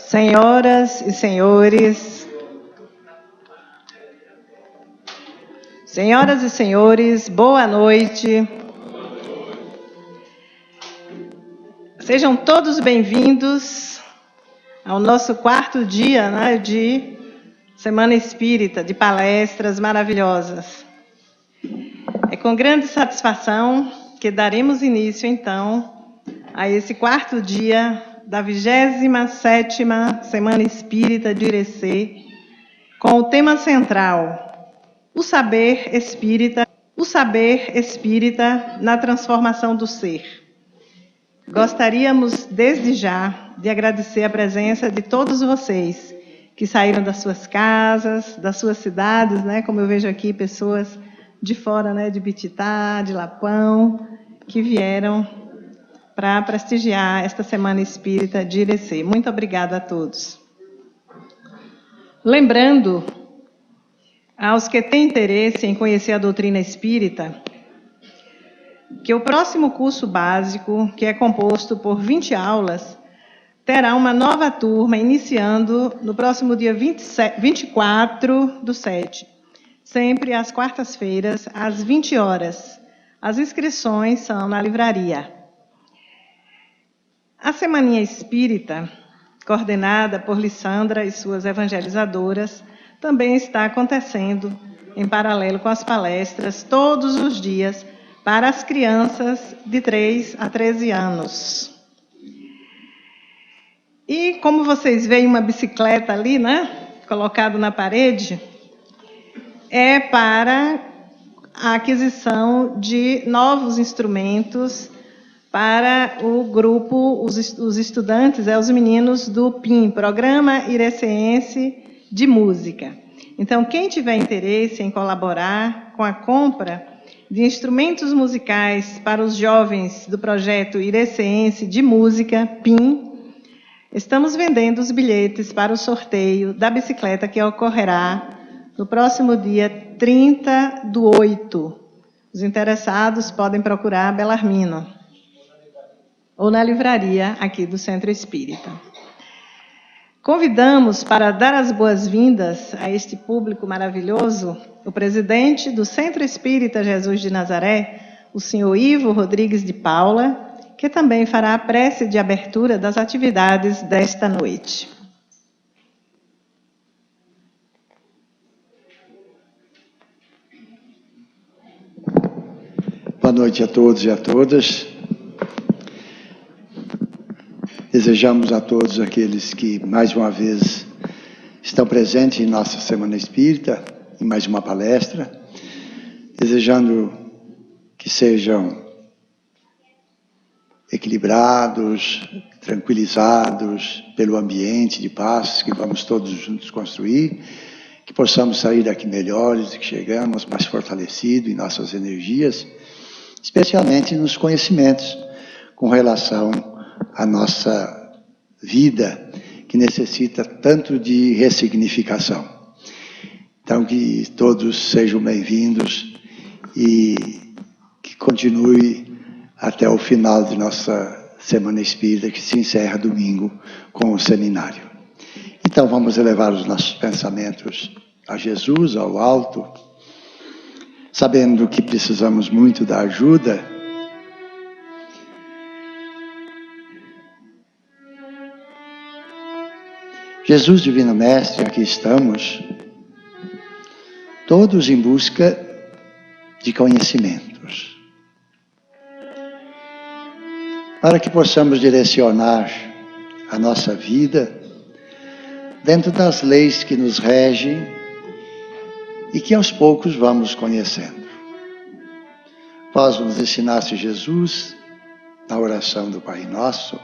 Senhoras e senhores, boa noite. Sejam todos bem-vindos ao nosso quarto dia, de Semana Espírita, de palestras maravilhosas. É com grande satisfação que daremos início, então, a esse quarto dia da 27ª Semana Espírita de Irecê, com o tema central, o saber espírita na transformação do ser. Gostaríamos, desde já, de agradecer a presença de todos vocês que saíram das suas casas, das suas cidades, como eu vejo aqui, pessoas de fora, de Bititá, de Lapão, que vieram para prestigiar esta Semana Espírita de Irecê. Muito obrigada a todos. Lembrando aos que têm interesse em conhecer a doutrina espírita, que o próximo curso básico, que é composto por 20 aulas, terá uma nova turma iniciando no próximo dia 24/7, sempre às quartas-feiras, às 20 horas. As inscrições são na livraria. A Semaninha Espírita, coordenada por Lissandra e suas evangelizadoras, também está acontecendo em paralelo com as palestras todos os dias para as crianças de 3 a 13 anos. E como vocês veem uma bicicleta ali, colocada na parede, é para a aquisição de novos instrumentos para o grupo, os estudantes, os meninos do PIM, Programa Ireceense de Música. Então, quem tiver interesse em colaborar com a compra de instrumentos musicais para os jovens do projeto Ireceense de Música, PIM, estamos vendendo os bilhetes para o sorteio da bicicleta que ocorrerá no próximo dia 30/8. Os interessados podem procurar a Belarmino ou na livraria aqui do Centro Espírita. Convidamos para dar as boas-vindas a este público maravilhoso o presidente do Centro Espírita Jesus de Nazaré, o senhor Ivo Rodrigues de Paula, que também fará a prece de abertura das atividades desta noite. Boa noite a todos e a todas. Desejamos a todos aqueles que, mais uma vez, estão presentes em nossa Semana Espírita, em mais uma palestra, desejando que sejam equilibrados, tranquilizados pelo ambiente de paz que vamos todos juntos construir, que possamos sair daqui melhores do que chegamos, mais fortalecidos em nossas energias, especialmente nos conhecimentos com relação à nossa vida, que necessita tanto de ressignificação. Então, que todos sejam bem-vindos e que continue até o final de nossa Semana Espírita, que se encerra domingo com o seminário. Então, vamos elevar os nossos pensamentos a Jesus, ao alto, sabendo que precisamos muito da ajuda. Jesus, Divino Mestre, aqui estamos, todos em busca de conhecimentos, para que possamos direcionar a nossa vida dentro das leis que nos regem e que aos poucos vamos conhecendo. Vós nos ensinaste Jesus na oração do Pai Nosso,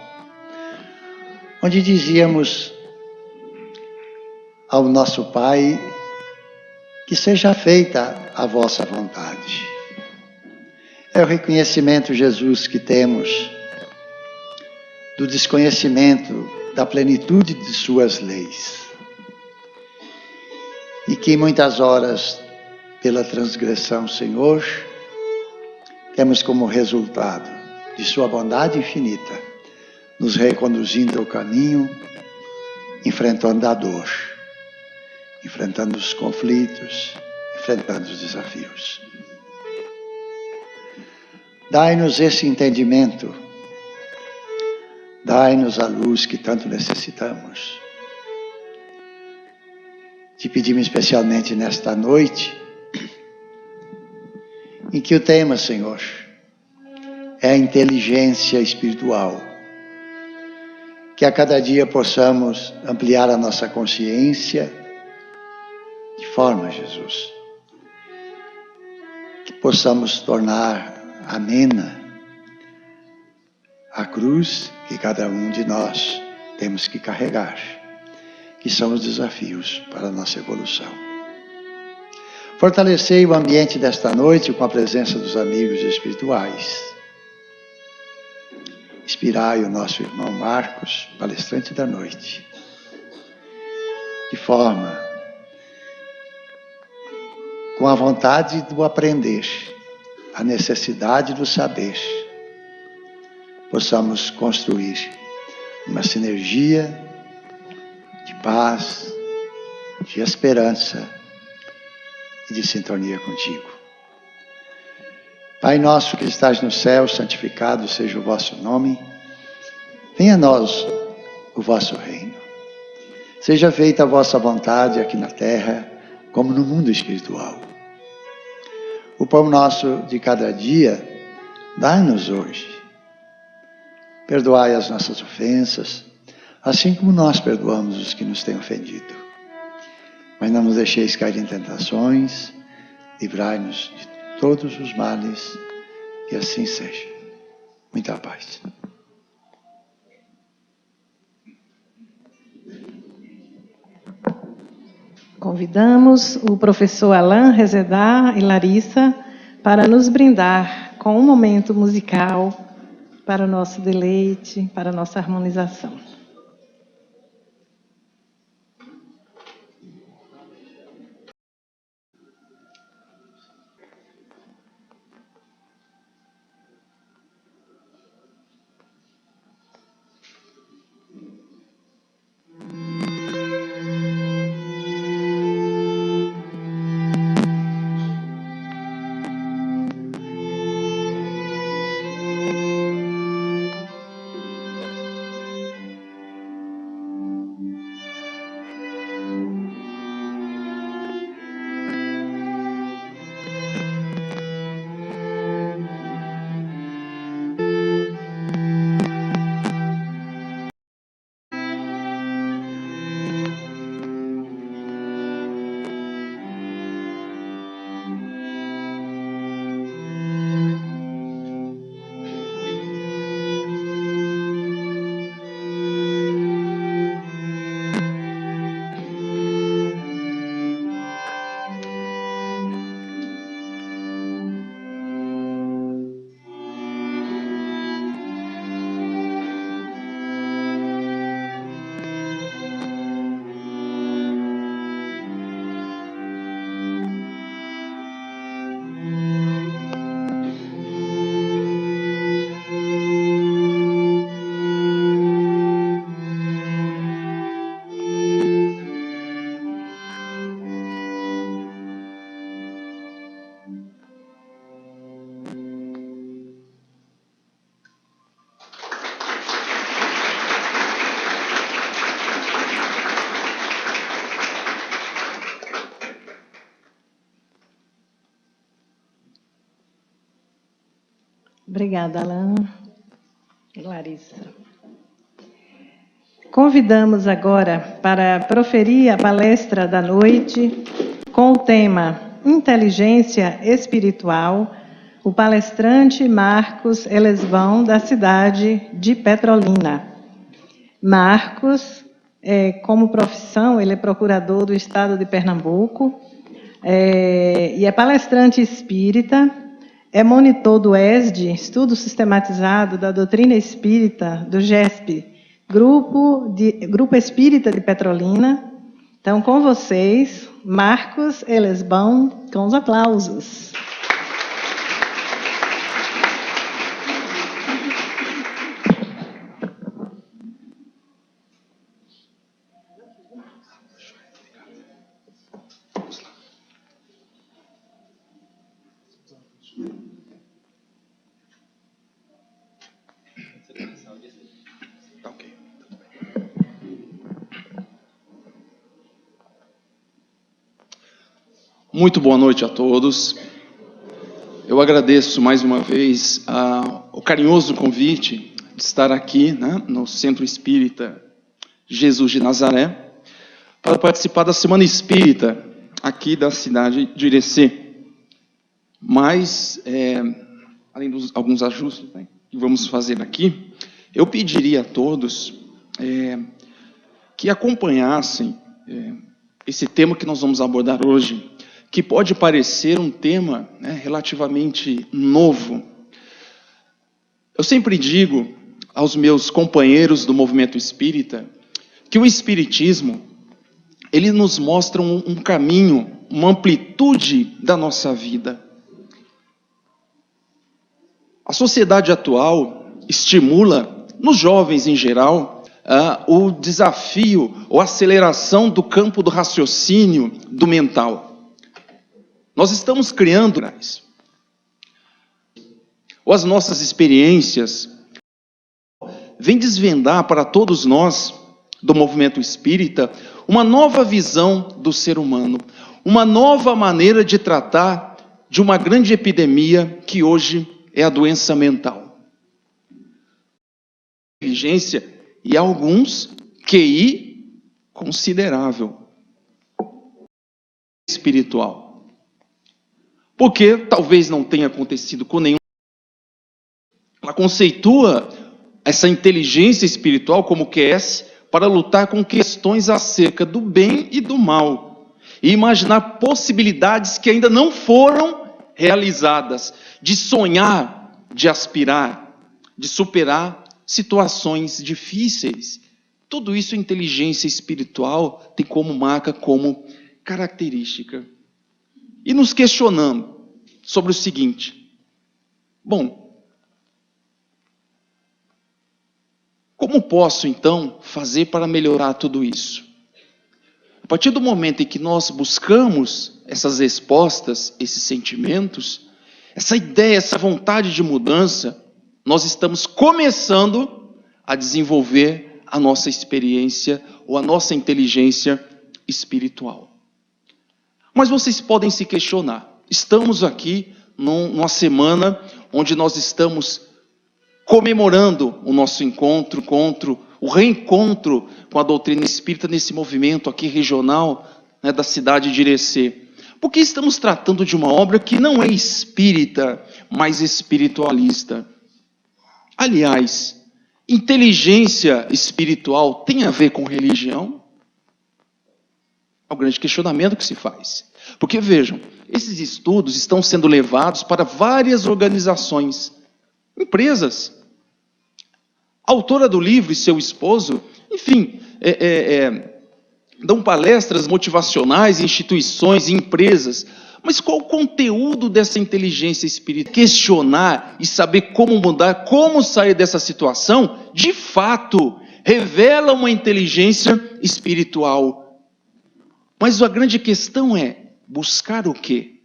onde dizíamos ao nosso Pai, que seja feita a vossa vontade. É o reconhecimento, Jesus, que temos do desconhecimento da plenitude de suas leis. E que muitas horas, pela transgressão, Senhor, temos como resultado de sua bondade infinita, nos reconduzindo ao caminho enfrentando a dor, enfrentando os conflitos, enfrentando os desafios. Dai-nos esse entendimento, dai-nos a luz que tanto necessitamos. Te pedimos especialmente nesta noite, em que o tema, Senhor, é a inteligência espiritual. Que a cada dia possamos ampliar a nossa consciência de forma, Jesus, que possamos tornar amena a cruz que cada um de nós temos que carregar, que são os desafios para a nossa evolução. Fortalecei o ambiente desta noite com a presença dos amigos espirituais. Inspirai o nosso irmão Marcos, palestrante da noite, de forma com a vontade do aprender, a necessidade do saber, possamos construir uma sinergia de paz, de esperança e de sintonia contigo. Pai nosso que estás no céu, santificado seja o vosso nome. Venha a nós o vosso reino. Seja feita a vossa vontade aqui na terra, como no mundo espiritual. O pão nosso de cada dia, dai-nos hoje. Perdoai as nossas ofensas, assim como nós perdoamos os que nos têm ofendido. Mas não nos deixeis cair em tentações, livrai-nos de todos os males, e assim seja. Muita paz. Convidamos o professor Alain Rezedar e Larissa para nos brindar com um momento musical para o nosso deleite, para a nossa harmonização. Obrigada, Alain e Larissa. Convidamos agora para proferir a palestra da noite com o tema Inteligência Espiritual, o palestrante Marcos Elesvão, da cidade de Petrolina. Marcos, como profissão, ele é procurador do estado de Pernambuco e é palestrante espírita, é monitor do ESD, Estudo Sistematizado da Doutrina Espírita, do GESP, Grupo Espírita de Petrolina. Então, com vocês, Marcos Elesvão, com os aplausos. Muito boa noite a todos. Eu agradeço mais uma vez o carinhoso convite de estar aqui, no Centro Espírita Jesus de Nazaré, para participar da Semana Espírita aqui da cidade de Irecê. Mas, além dos alguns ajustes que vamos fazer aqui, eu pediria a todos que acompanhassem esse tema que nós vamos abordar hoje, que pode parecer um tema relativamente novo. Eu sempre digo aos meus companheiros do movimento espírita que o espiritismo, ele nos mostra um caminho, uma amplitude da nossa vida. A sociedade atual estimula, nos jovens em geral, o desafio ou aceleração do campo do raciocínio, do mental. Nós estamos criando, ou as nossas experiências, vem desvendar para todos nós, do movimento espírita, uma nova visão do ser humano, uma nova maneira de tratar de uma grande epidemia que hoje é a doença mental. Inteligência e alguns QI considerável espiritual. Porque talvez não tenha acontecido com nenhum. Ela conceitua essa inteligência espiritual como QS para lutar com questões acerca do bem e do mal. E imaginar possibilidades que ainda não foram realizadas. De sonhar, de aspirar, de superar situações difíceis. Tudo isso a inteligência espiritual tem como marca, como característica. E nos questionando sobre o seguinte: bom, como posso então fazer para melhorar tudo isso? A partir do momento em que nós buscamos essas respostas, esses sentimentos, essa ideia, essa vontade de mudança, nós estamos começando a desenvolver a nossa experiência ou a nossa inteligência espiritual. Mas vocês podem se questionar. Estamos aqui numa semana onde nós estamos comemorando o nosso encontro, o reencontro com a doutrina espírita nesse movimento aqui regional, da cidade de Irecê. Porque estamos tratando de uma obra que não é espírita, mas espiritualista. Aliás, inteligência espiritual tem a ver com religião? É o grande questionamento que se faz. Porque vejam, esses estudos estão sendo levados para várias organizações, empresas. A autora do livro e seu esposo, enfim, dão palestras motivacionais em instituições e empresas. Mas qual o conteúdo dessa inteligência espiritual? Questionar e saber como mudar, como sair dessa situação, de fato, revela uma inteligência espiritual. Mas a grande questão é buscar o quê?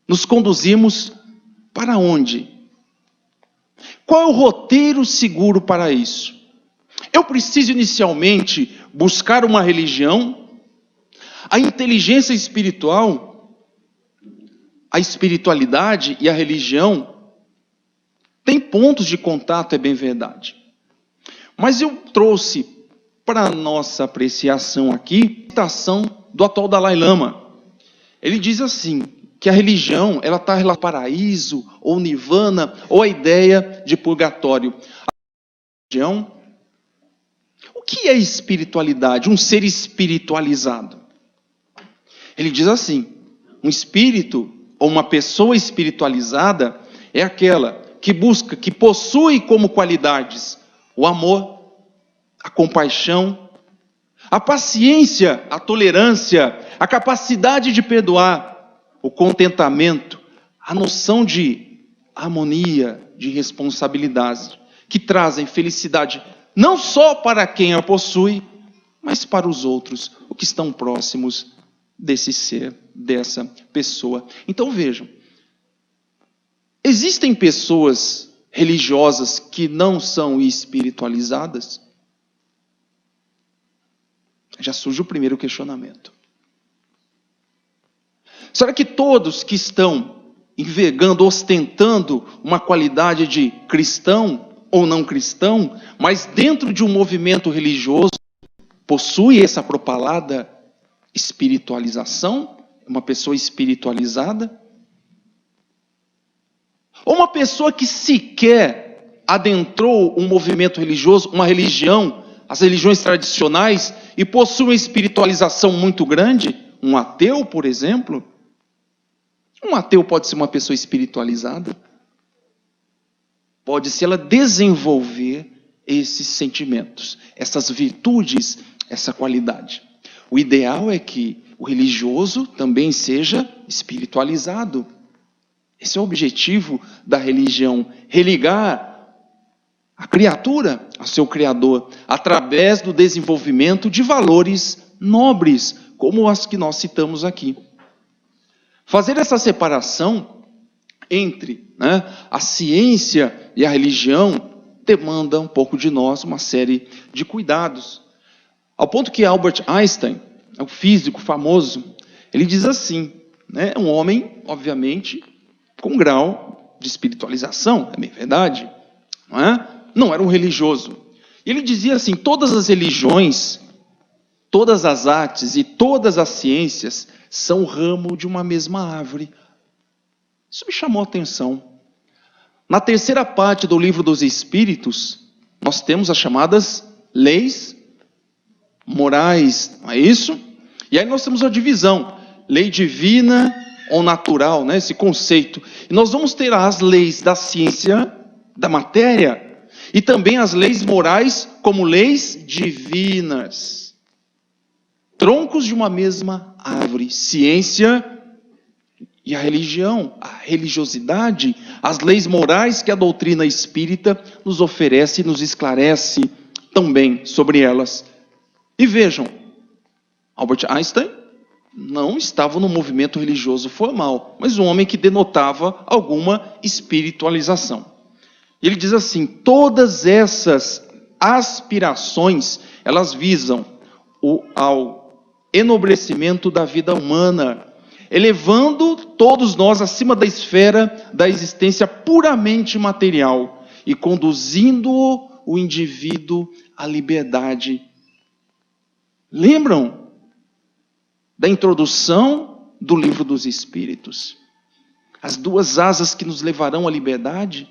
Nos conduzimos para onde? Qual é o roteiro seguro para isso? Eu preciso inicialmente buscar uma religião? A inteligência espiritual, a espiritualidade e a religião têm pontos de contato, é bem verdade. Mas eu trouxe para a nossa apreciação aqui, a citação do atual Dalai Lama. Ele diz assim, que a religião, ela está relacionada ao paraíso, ou nirvana, ou a ideia de purgatório. A religião, o que é espiritualidade? Um ser espiritualizado. Ele diz assim, um espírito, ou uma pessoa espiritualizada, é aquela que busca, que possui como qualidades o amor, a compaixão, a paciência, a tolerância, a capacidade de perdoar, o contentamento, a noção de harmonia, de responsabilidade, que trazem felicidade não só para quem a possui, mas para os outros, o que estão próximos desse ser, dessa pessoa. Então vejam, existem pessoas religiosas que não são espiritualizadas? Já surge o primeiro questionamento. Será que todos que estão envergando, ostentando uma qualidade de cristão ou não cristão, mas dentro de um movimento religioso, possui essa propalada espiritualização? Uma pessoa espiritualizada? Ou uma pessoa que sequer adentrou um movimento religioso, uma religião, as religiões tradicionais, e possui uma espiritualização muito grande? Um ateu, por exemplo? Um ateu pode ser uma pessoa espiritualizada? Pode, se ela desenvolver esses sentimentos, essas virtudes, essa qualidade. O ideal é que o religioso também seja espiritualizado. Esse é o objetivo da religião, religar a criatura ao seu Criador, através do desenvolvimento de valores nobres, como as que nós citamos aqui. Fazer essa separação entre a ciência e a religião demanda um pouco de nós, uma série de cuidados. Ao ponto que Albert Einstein, o físico famoso, ele diz assim, um homem, obviamente, com grau de espiritualização, é bem verdade, não era um religioso. E ele dizia assim, todas as religiões, todas as artes e todas as ciências são o ramo de uma mesma árvore. Isso me chamou a atenção. Na terceira parte do livro dos Espíritos, nós temos as chamadas leis morais, não é isso? E aí nós temos a divisão, lei divina ou natural, esse conceito. E nós vamos ter as leis da ciência, da matéria, e também as leis morais como leis divinas. Troncos de uma mesma árvore, ciência e a religião, a religiosidade, as leis morais que a doutrina espírita nos oferece e nos esclarece também sobre elas. E vejam, Albert Einstein não estava no movimento religioso formal, mas um homem que denotava alguma espiritualização. Ele diz assim, todas essas aspirações, elas visam ao enobrecimento da vida humana, elevando todos nós acima da esfera da existência puramente material e conduzindo o indivíduo à liberdade. Lembram da introdução do livro dos Espíritos? As duas asas que nos levarão à liberdade?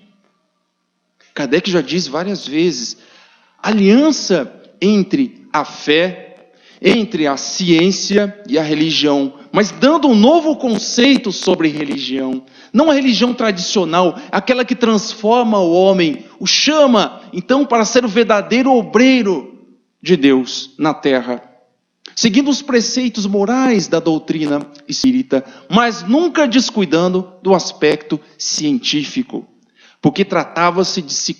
Kardec já diz várias vezes, aliança entre a fé, entre a ciência e a religião, mas dando um novo conceito sobre religião. Não a religião tradicional, aquela que transforma o homem, o chama, então, para ser o verdadeiro obreiro de Deus na terra, seguindo os preceitos morais da doutrina espírita, mas nunca descuidando do aspecto científico, porque trata-se de se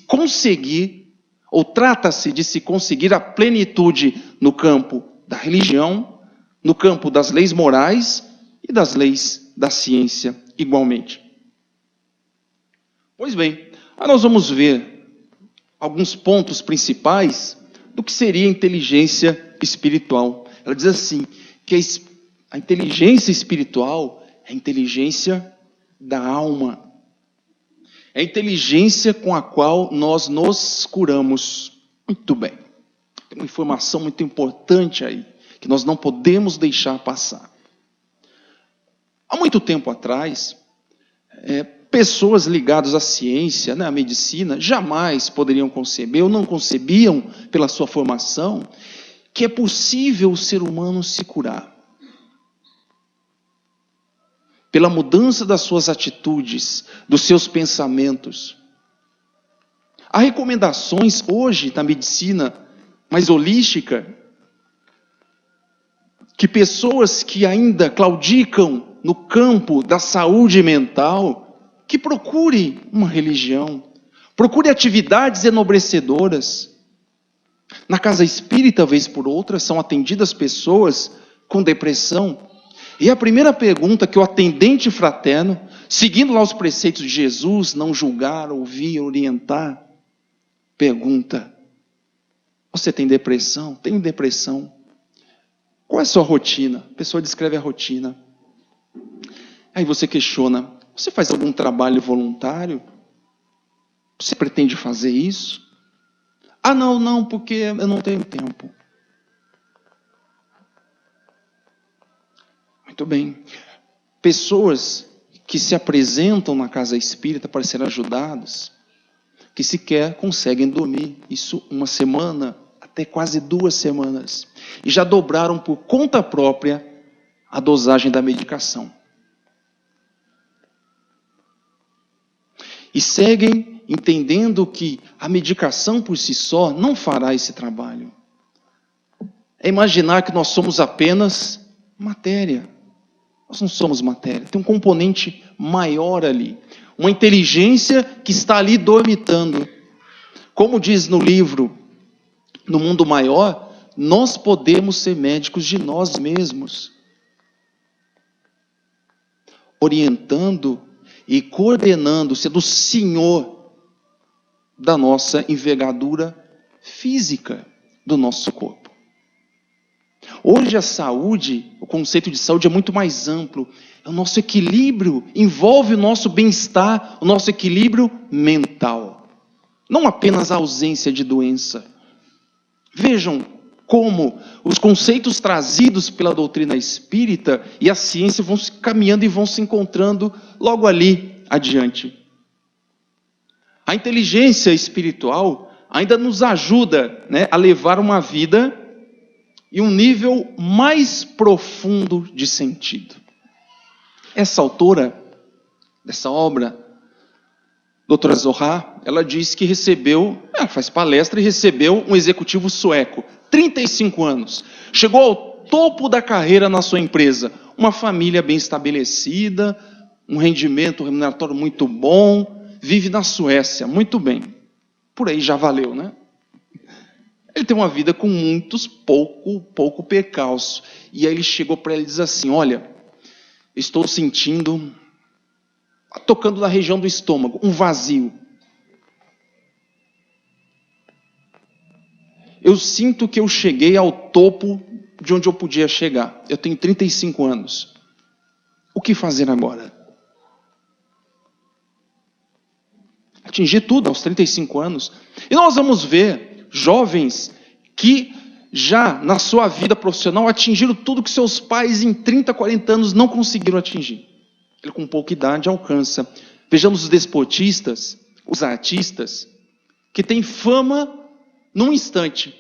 conseguir a plenitude no campo da religião, no campo das leis morais e das leis da ciência igualmente. Pois bem, aí nós vamos ver alguns pontos principais do que seria a inteligência espiritual. Ela diz assim, que a inteligência espiritual é a inteligência da alma. É a inteligência com a qual nós nos curamos. Muito bem. Tem uma informação muito importante aí, que nós não podemos deixar passar. Há muito tempo atrás, pessoas ligadas à ciência, à medicina, jamais poderiam conceber, ou não concebiam, pela sua formação, que é possível o ser humano se curar. Pela mudança das suas atitudes, dos seus pensamentos. Há recomendações hoje na medicina mais holística, que pessoas que ainda claudicam no campo da saúde mental, que procure uma religião, procure atividades enobrecedoras. Na casa espírita, vez por outra, são atendidas pessoas com depressão. E a primeira pergunta que o atendente fraterno, seguindo lá os preceitos de Jesus, não julgar, ouvir, orientar, pergunta: você tem depressão? Tenho depressão. Qual é a sua rotina? A pessoa descreve a rotina. Aí você questiona, você faz algum trabalho voluntário? Você pretende fazer isso? Ah, não, porque eu não tenho tempo. Muito bem. Pessoas que se apresentam na casa espírita para ser ajudadas, que sequer conseguem dormir, isso uma semana, até quase 2 semanas, e já dobraram por conta própria a dosagem da medicação. E seguem entendendo que a medicação por si só não fará esse trabalho. É imaginar que nós somos apenas matéria. Nós não somos matéria, tem um componente maior ali. Uma inteligência que está ali dormitando. Como diz no livro, No Mundo Maior, nós podemos ser médicos de nós mesmos. Orientando e coordenando, sendo o senhor da nossa envergadura física do nosso corpo. Hoje a saúde, o conceito de saúde é muito mais amplo. É o nosso equilíbrio, envolve o nosso bem-estar, o nosso equilíbrio mental. Não apenas a ausência de doença. Vejam como os conceitos trazidos pela doutrina espírita e a ciência vão se caminhando e vão se encontrando logo ali adiante. A inteligência espiritual ainda nos ajuda, a levar uma vida e um nível mais profundo de sentido. Essa autora dessa obra, doutora Zohar, ela diz que ela faz palestra e recebeu um executivo sueco, 35 anos, chegou ao topo da carreira na sua empresa, uma família bem estabelecida, um rendimento remuneratório muito bom, vive na Suécia, muito bem, por aí já valeu, né? Ele tem uma vida com muitos pouco percalço. E aí ele chegou para ela e diz assim: olha, estou sentindo, tocando na região do estômago, um vazio. Eu sinto que eu cheguei ao topo de onde eu podia chegar. Eu tenho 35 anos. O que fazer agora? Atingir tudo aos 35 anos. E nós vamos ver jovens que já na sua vida profissional atingiram tudo que seus pais em 30, 40 anos não conseguiram atingir. Ele com pouca idade alcança. Vejamos os desportistas, os artistas, que têm fama num instante.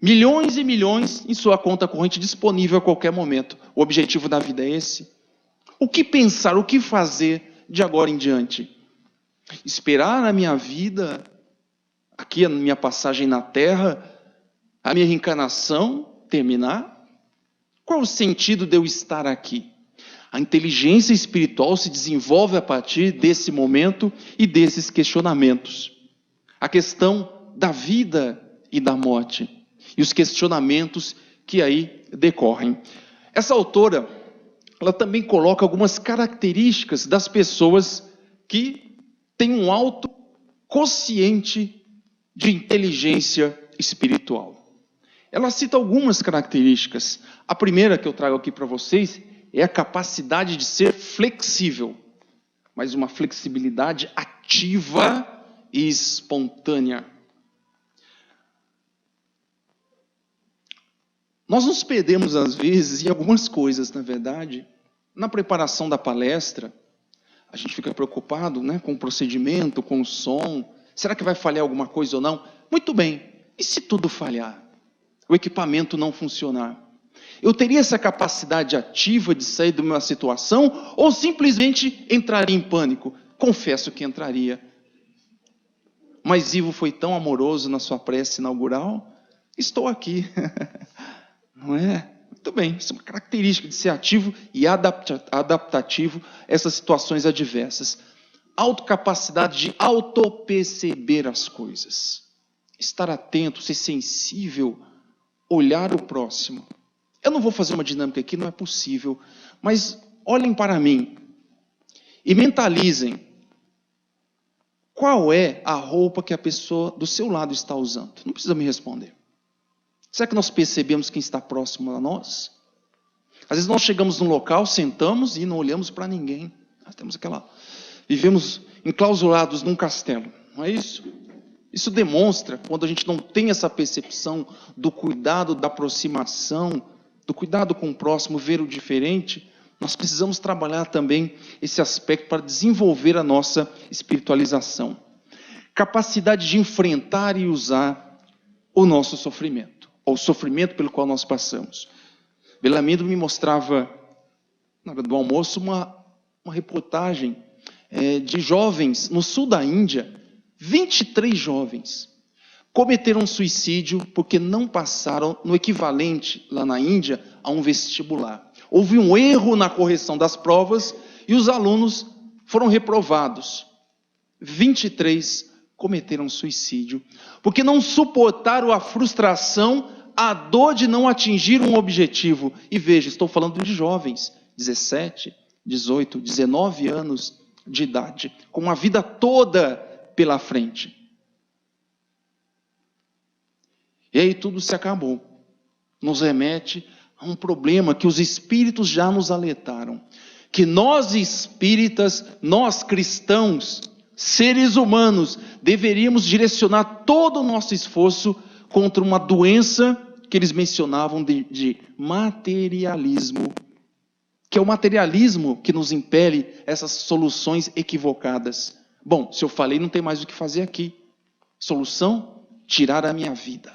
Milhões e milhões em sua conta corrente disponível a qualquer momento. O objetivo da vida é esse. O que pensar, o que fazer de agora em diante? Esperar a minha vida, aqui a minha passagem na Terra, a minha reencarnação terminar? Qual o sentido de eu estar aqui? A inteligência espiritual se desenvolve a partir desse momento e desses questionamentos. A questão da vida e da morte. E os questionamentos que aí decorrem. Essa autora, ela também coloca algumas características das pessoas que têm um alto quociente de inteligência espiritual. Ela cita algumas características. A primeira que eu trago aqui para vocês é a capacidade de ser flexível, mas uma flexibilidade ativa e espontânea. Nós nos perdemos às vezes em algumas coisas, na verdade. Na preparação da palestra, a gente fica preocupado, com o procedimento, com o som. Será que vai falhar alguma coisa ou não? Muito bem. E se tudo falhar? O equipamento não funcionar? Eu teria essa capacidade ativa de sair de uma situação ou simplesmente entraria em pânico? Confesso que entraria. Mas Ivo foi tão amoroso na sua prece inaugural. Estou aqui. Não é? Muito bem. Isso é uma característica de ser ativo e adaptativo a essas situações adversas. Autocapacidade de autoperceber as coisas. Estar atento, ser sensível, olhar o próximo. Eu não vou fazer uma dinâmica aqui, não é possível. Mas olhem para mim e mentalizem qual é a roupa que a pessoa do seu lado está usando. Não precisa me responder. Será que nós percebemos quem está próximo a nós? Às vezes nós chegamos num local, sentamos e não olhamos para ninguém. Nós temos vivemos enclausurados num castelo, não é isso? Isso demonstra, quando a gente não tem essa percepção do cuidado, da aproximação, do cuidado com o próximo, ver o diferente, nós precisamos trabalhar também esse aspecto para desenvolver a nossa espiritualização. Capacidade de enfrentar e usar o nosso sofrimento, ou o sofrimento pelo qual nós passamos. Belamindo me mostrava, na hora do almoço, uma reportagem de jovens no sul da Índia. 23 jovens cometeram suicídio porque não passaram no equivalente, lá na Índia, a um vestibular. Houve um erro na correção das provas e os alunos foram reprovados. 23 cometeram suicídio porque não suportaram a frustração, a dor de não atingir um objetivo. E veja, estou falando de jovens, 17, 18, 19 anos de idade, com a vida toda pela frente. E aí tudo se acabou. Nos remete a um problema que os espíritos já nos alertaram. Que nós espíritas, nós cristãos, seres humanos, deveríamos direcionar todo o nosso esforço contra uma doença que eles mencionavam de materialismo. Que é o materialismo que nos impele essas soluções equivocadas. Bom, se eu falei, não tem mais o que fazer aqui. Solução? Tirar a minha vida.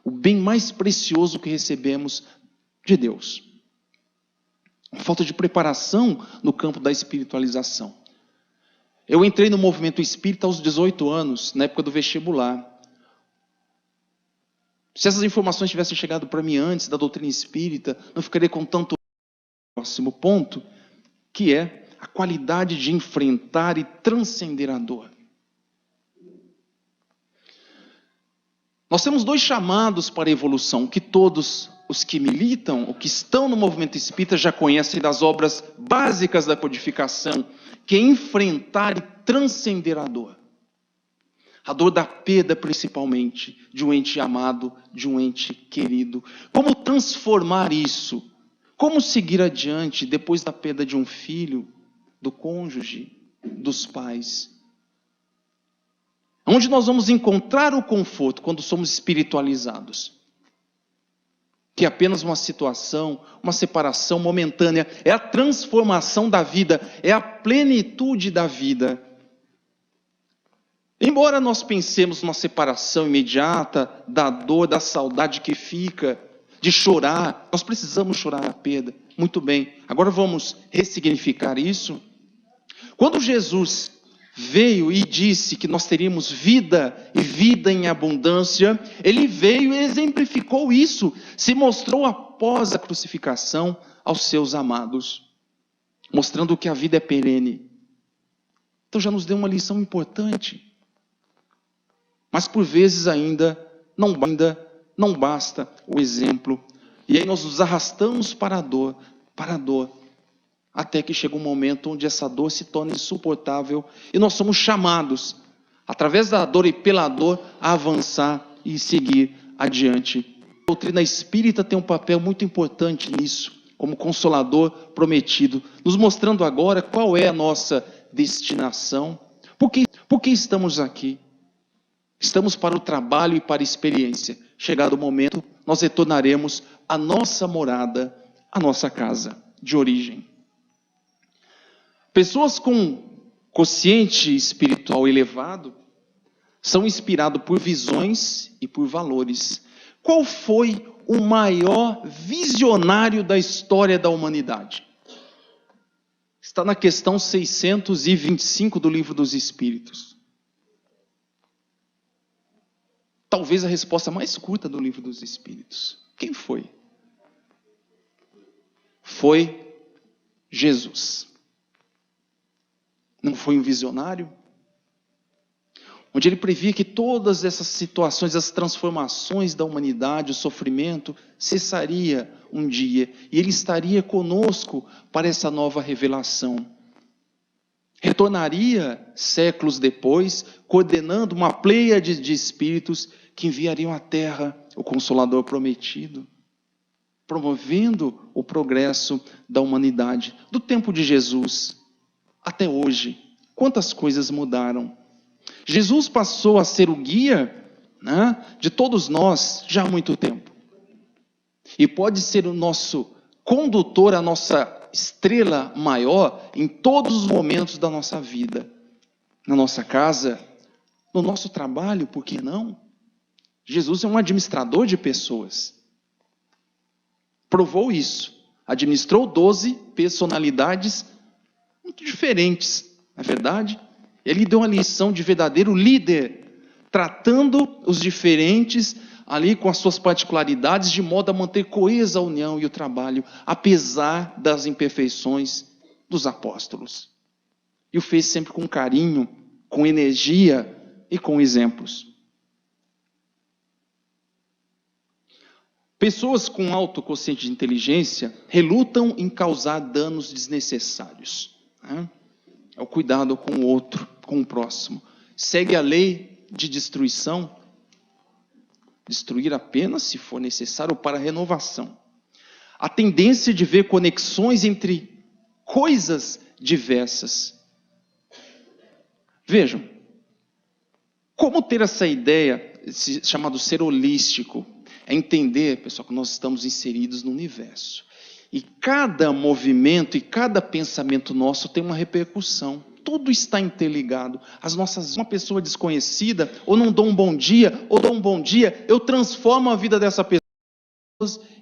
O bem mais precioso que recebemos de Deus. Falta de preparação no campo da espiritualização. Eu entrei no movimento espírita aos 18 anos, na época do vestibular. Se essas informações tivessem chegado para mim antes da doutrina espírita, não ficaria com tanto próximo ponto, que é a qualidade de enfrentar e transcender a dor. Nós temos 2 chamados para a evolução, que todos os que militam, ou que estão no movimento espírita, já conhecem das obras básicas da codificação, que é enfrentar e transcender a dor. A dor da perda, principalmente, de um ente amado, de um ente querido. Como transformar isso? Como seguir adiante depois da perda de um filho, do cônjuge, dos pais? Onde nós vamos encontrar o conforto quando somos espiritualizados? Que é apenas uma situação, uma separação momentânea. É a transformação da vida, é a plenitude da vida. Embora nós pensemos numa separação imediata, da dor, da saudade que fica, de chorar, nós precisamos chorar a perda. Muito bem, agora vamos ressignificar isso. Quando Jesus veio e disse que nós teríamos vida e vida em abundância, ele veio e exemplificou isso, se mostrou após a crucificação aos seus amados, mostrando que a vida é perene. Então já nos deu uma lição importante. Mas por vezes ainda não basta o exemplo. E aí nós nos arrastamos para a dor, até que chega um momento onde essa dor se torna insuportável e nós somos chamados, através da dor e pela dor, a avançar e seguir adiante. A doutrina espírita tem um papel muito importante nisso, como consolador prometido, nos mostrando agora qual é a nossa destinação. Por que estamos aqui? Estamos para o trabalho e para a experiência. Chegado o momento, nós retornaremos à nossa morada, à nossa casa de origem. Pessoas com quociente espiritual elevado são inspirados por visões e por valores. Qual foi o maior visionário da história da humanidade? Está na questão 625 do Livro dos Espíritos. Talvez a resposta mais curta do Livro dos Espíritos. Quem foi? Foi Jesus. Não foi um visionário? Onde ele previa que todas essas situações, as transformações da humanidade, o sofrimento, cessaria um dia. E ele estaria conosco para essa nova revelação. Retornaria séculos depois, coordenando uma pleiade de espíritos que enviariam à Terra o Consolador prometido. promovendo o progresso da humanidade. Do tempo de Jesus até hoje, quantas coisas mudaram? Jesus passou a ser o guia, né, de todos nós já há muito tempo. E pode ser o nosso condutor, a nossa estrela maior em todos os momentos da nossa vida. Na nossa casa, no nosso trabalho, por que não? Jesus é um administrador de pessoas. Provou isso. Administrou 12 personalidades muito diferentes, não é verdade? Ele deu uma lição de verdadeiro líder, tratando os diferentes ali com as suas particularidades, de modo a manter coesa a união e o trabalho, apesar das imperfeições dos apóstolos. E o fez sempre com carinho, com energia e com exemplos. Pessoas com alto quociente de inteligência relutam em causar danos desnecessários, né? É o cuidado com o outro, com o próximo. Segue a lei de destruição, destruir apenas se for necessário para a renovação. A tendência de ver conexões entre coisas diversas. Vejam, como ter essa ideia, esse chamado ser holístico, é entender, pessoal, que nós estamos inseridos no universo. E cada movimento e cada pensamento nosso tem uma repercussão. Tudo está interligado. Uma pessoa desconhecida, ou não dou um bom dia, ou dou um bom dia, eu transformo a vida dessa pessoa.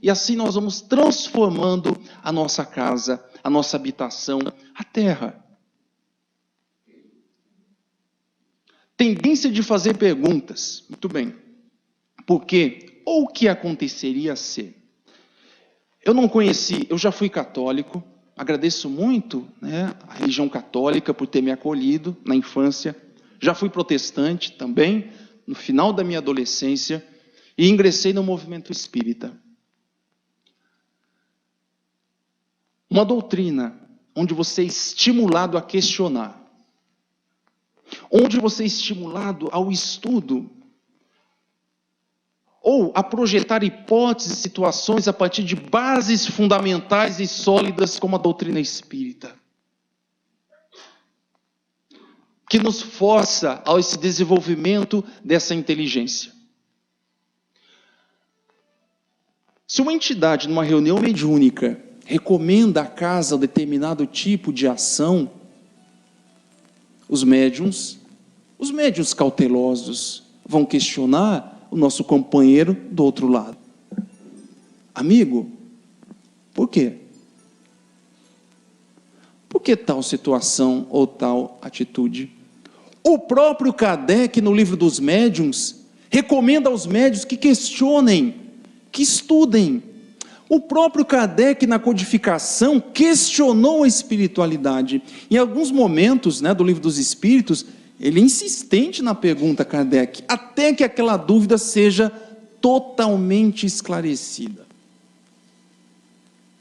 E assim nós vamos transformando a nossa casa, a nossa habitação, a terra. Tendência de fazer perguntas. Muito bem. Por quê? Ou o que aconteceria se? Eu não conheci, eu já fui católico, agradeço muito, né, a religião católica por ter me acolhido na infância. Já fui protestante também, no final da minha adolescência, e ingressei no movimento espírita. Uma doutrina onde você é estimulado a questionar, onde você é estimulado ao estudo, ou a projetar hipóteses e situações a partir de bases fundamentais e sólidas como a doutrina espírita, que nos força a esse desenvolvimento dessa inteligência. Se uma entidade, numa reunião mediúnica, recomenda à casa um determinado tipo de ação, os médiuns cautelosos vão questionar o nosso companheiro do outro lado. Amigo, por quê? Por que tal situação ou tal atitude? O próprio Kardec, no livro dos médiuns, recomenda aos médiuns que questionem, que estudem. O próprio Kardec, na codificação, questionou a espiritualidade. Em alguns momentos, né, do livro dos Espíritos, ele é insistente na pergunta, Kardec, até que aquela dúvida seja totalmente esclarecida.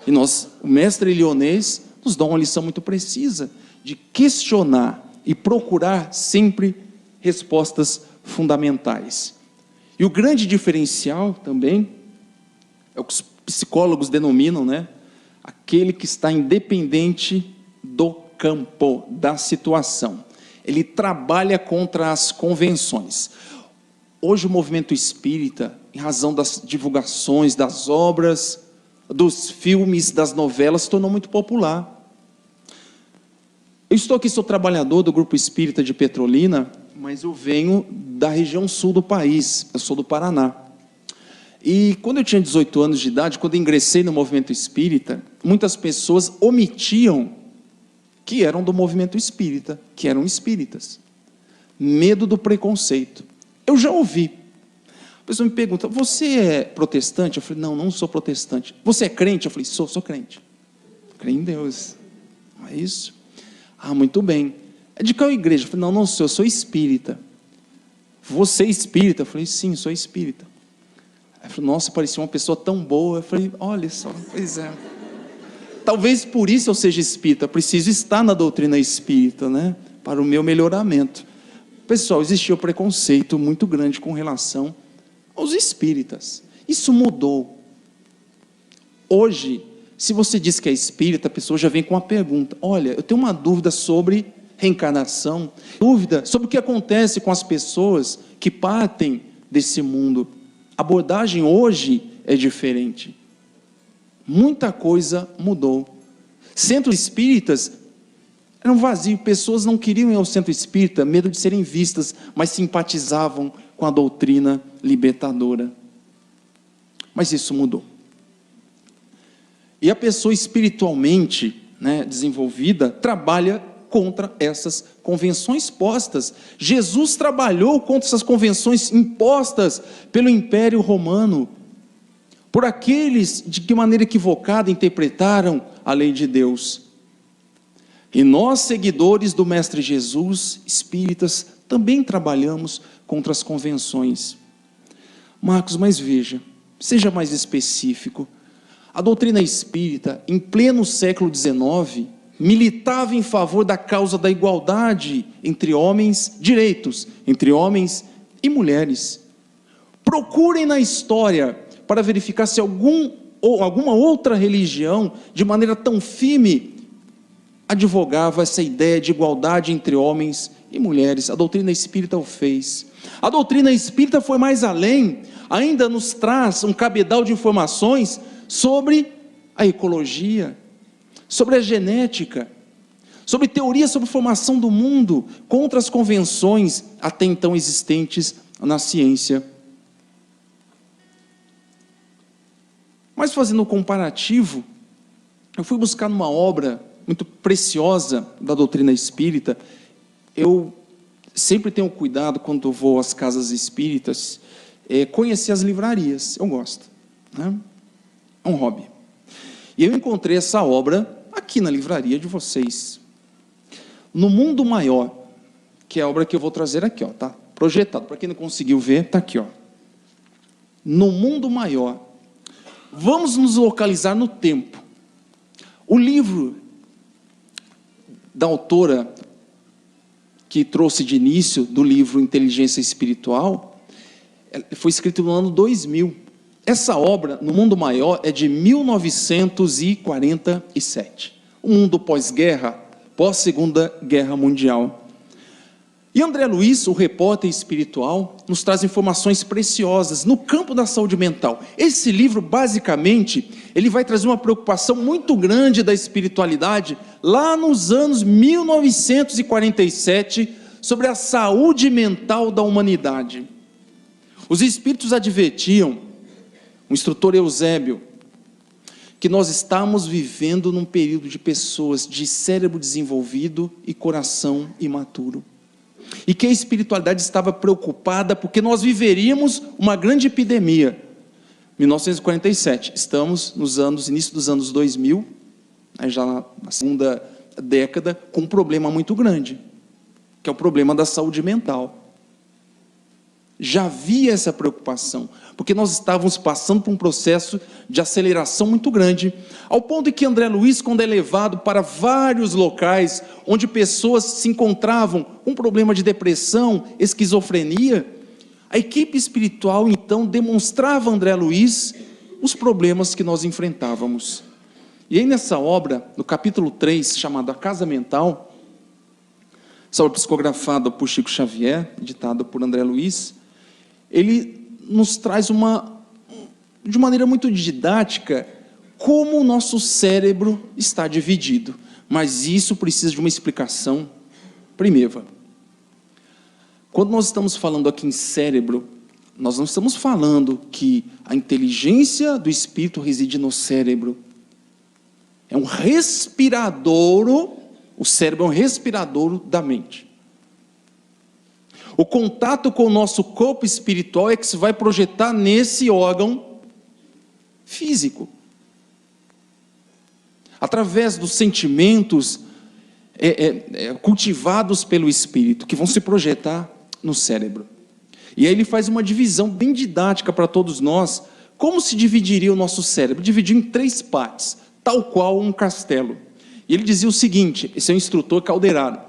E o mestre Ilionês nos dá uma lição muito precisa de questionar e procurar sempre respostas fundamentais. E o grande diferencial também é o que os psicólogos denominam, né, aquele que está independente do campo, da situação. Ele trabalha contra as convenções. Hoje o movimento espírita, em razão das divulgações, das obras, dos filmes, das novelas, se tornou muito popular. Eu estou aqui, sou trabalhador do Grupo Espírita de Petrolina, mas eu venho da região sul do país, eu sou do Paraná. E quando eu tinha 18 anos de idade, quando eu ingressei no movimento espírita, muitas pessoas omitiam que eram do movimento espírita, que eram espíritas. Medo do preconceito. Eu já ouvi. A pessoa me pergunta, você é protestante? Eu falei, não sou protestante. Você é crente? Eu falei, sou crente. Creio em Deus. Não é isso? Ah, muito bem. É de qual igreja? Eu falei, não sou, eu sou espírita. Você é espírita? Eu falei, sim, sou espírita. Aí eu falei, nossa, parecia uma pessoa tão boa. Eu falei, olha só, pois é. Talvez por isso eu seja espírita, preciso estar na doutrina espírita, né? Para o meu melhoramento. Pessoal, existia um preconceito muito grande com relação aos espíritas. Isso mudou. Hoje, se você diz que é espírita, a pessoa já vem com uma pergunta: olha, eu tenho uma dúvida sobre reencarnação, dúvida sobre o que acontece com as pessoas que partem desse mundo. A abordagem hoje é diferente. Muita coisa mudou. Centros espíritas eram vazios, pessoas não queriam ir ao centro espírita, medo de serem vistas, mas simpatizavam com a doutrina libertadora. Mas isso mudou. E a pessoa espiritualmente, desenvolvida, trabalha contra essas convenções postas. Jesus trabalhou contra essas convenções impostas pelo Império Romano, por aqueles de que maneira equivocada interpretaram a lei de Deus. E nós, seguidores do Mestre Jesus, espíritas, também trabalhamos contra as convenções. Marcos, mas veja, seja mais específico. A doutrina espírita, em pleno século XIX, militava em favor da causa da igualdade entre homens, direitos entre homens e mulheres. Procurem na história para verificar se alguma outra religião, de maneira tão firme, advogava essa ideia de igualdade entre homens e mulheres. A doutrina espírita o fez. A doutrina espírita foi mais além, ainda nos traz um cabedal de informações sobre a ecologia, sobre a genética, sobre teorias sobre a formação do mundo, contra as convenções até então existentes na ciência. Mas fazendo um comparativo, eu fui buscar numa obra muito preciosa da doutrina espírita. Eu sempre tenho cuidado, quando vou às casas espíritas, conhecer as livrarias. Eu gosto, é um hobby. E eu encontrei essa obra aqui na livraria de vocês, No Mundo Maior, que é a obra que eu vou trazer aqui, tá projetado, para quem não conseguiu ver, está aqui, No Mundo Maior. Vamos nos localizar no tempo. O livro da autora que trouxe de início do livro Inteligência Espiritual foi escrito no ano 2000. Essa obra, No Mundo Maior, é de 1947. O mundo pós-guerra, pós-Segunda Guerra Mundial. E André Luiz, o repórter espiritual, nos traz informações preciosas no campo da saúde mental. Esse livro, basicamente, ele vai trazer uma preocupação muito grande da espiritualidade, lá nos anos 1947, sobre a saúde mental da humanidade. Os espíritos advertiam, o instrutor Eusébio, que nós estamos vivendo num período de pessoas de cérebro desenvolvido e coração imaturo. E que a espiritualidade estava preocupada porque nós viveríamos uma grande epidemia. 1947, estamos início dos anos 2000, já na segunda década, com um problema muito grande, que é o problema da saúde mental. Já havia essa preocupação, porque nós estávamos passando por um processo de aceleração muito grande, ao ponto de que André Luiz, quando é levado para vários locais, onde pessoas se encontravam com problema de depressão, esquizofrenia, a equipe espiritual então demonstrava a André Luiz os problemas que nós enfrentávamos. E aí nessa obra, no capítulo 3, chamado A Casa Mental, essa obra psicografada por Chico Xavier, editada por André Luiz, ele nos traz de maneira muito didática, como o nosso cérebro está dividido. Mas isso precisa de uma explicação primeira. Quando nós estamos falando aqui em cérebro, nós não estamos falando que a inteligência do espírito reside no cérebro. É um respiradouro, o cérebro é um respiradouro da mente. O contato com o nosso corpo espiritual é que se vai projetar nesse órgão físico. Através dos sentimentos cultivados pelo espírito, que vão se projetar no cérebro. E aí ele faz uma divisão bem didática para todos nós. Como se dividiria o nosso cérebro? Dividiu em 3 partes, tal qual um castelo. E ele dizia o seguinte, esse é o instrutor Calderaro.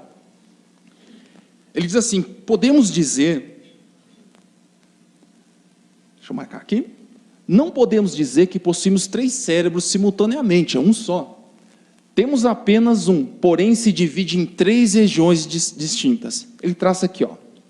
Ele diz assim, podemos dizer, deixa eu marcar aqui, não podemos dizer que possuímos 3 cérebros simultaneamente, é um só. Temos apenas um, porém se divide em 3 regiões distintas. Ele traça aqui,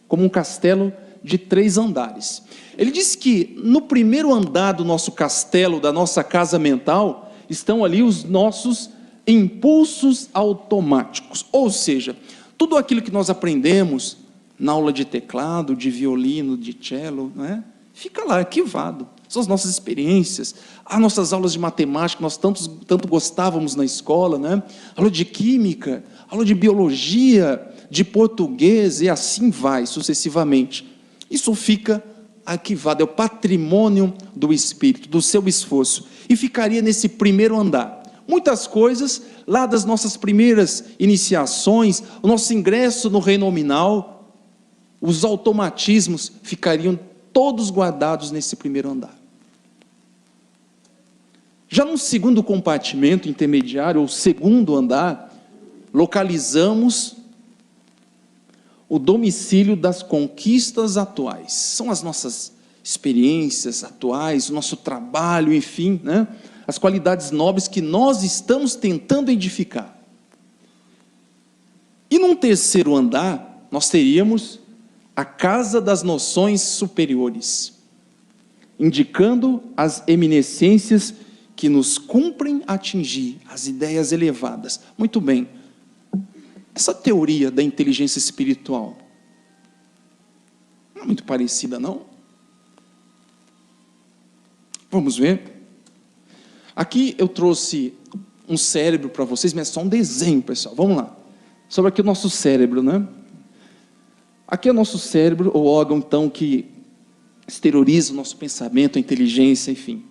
como um castelo de 3 andares. Ele diz que no primeiro andar do nosso castelo, da nossa casa mental, estão ali os nossos impulsos automáticos. Ou seja, tudo aquilo que nós aprendemos na aula de teclado, de violino, de cello, não é? Fica lá arquivado. São as nossas experiências, as nossas aulas de matemática, que nós tanto gostávamos na escola, né? Aula de química, aula de biologia, de português, e assim vai, sucessivamente. Isso fica arquivado, é o patrimônio do espírito, do seu esforço, e ficaria nesse primeiro andar. Muitas coisas, lá das nossas primeiras iniciações, o nosso ingresso no reino nominal, os automatismos ficariam todos guardados nesse primeiro andar. Já no segundo compartimento intermediário, ou segundo andar, localizamos o domicílio das conquistas atuais. São as nossas experiências atuais, o nosso trabalho, enfim, né? As qualidades nobres que nós estamos tentando edificar. E num terceiro andar, nós teríamos a casa das noções superiores, indicando as eminiscências que nos cumprem atingir, as ideias elevadas. Muito bem, essa teoria da inteligência espiritual não é muito parecida, não? Vamos ver. Aqui eu trouxe um cérebro para vocês, mas é só um desenho, pessoal. Vamos lá. Sobre aqui o nosso cérebro, né? Aqui é o nosso cérebro, o órgão, então, que exterioriza o nosso pensamento, a inteligência, enfim.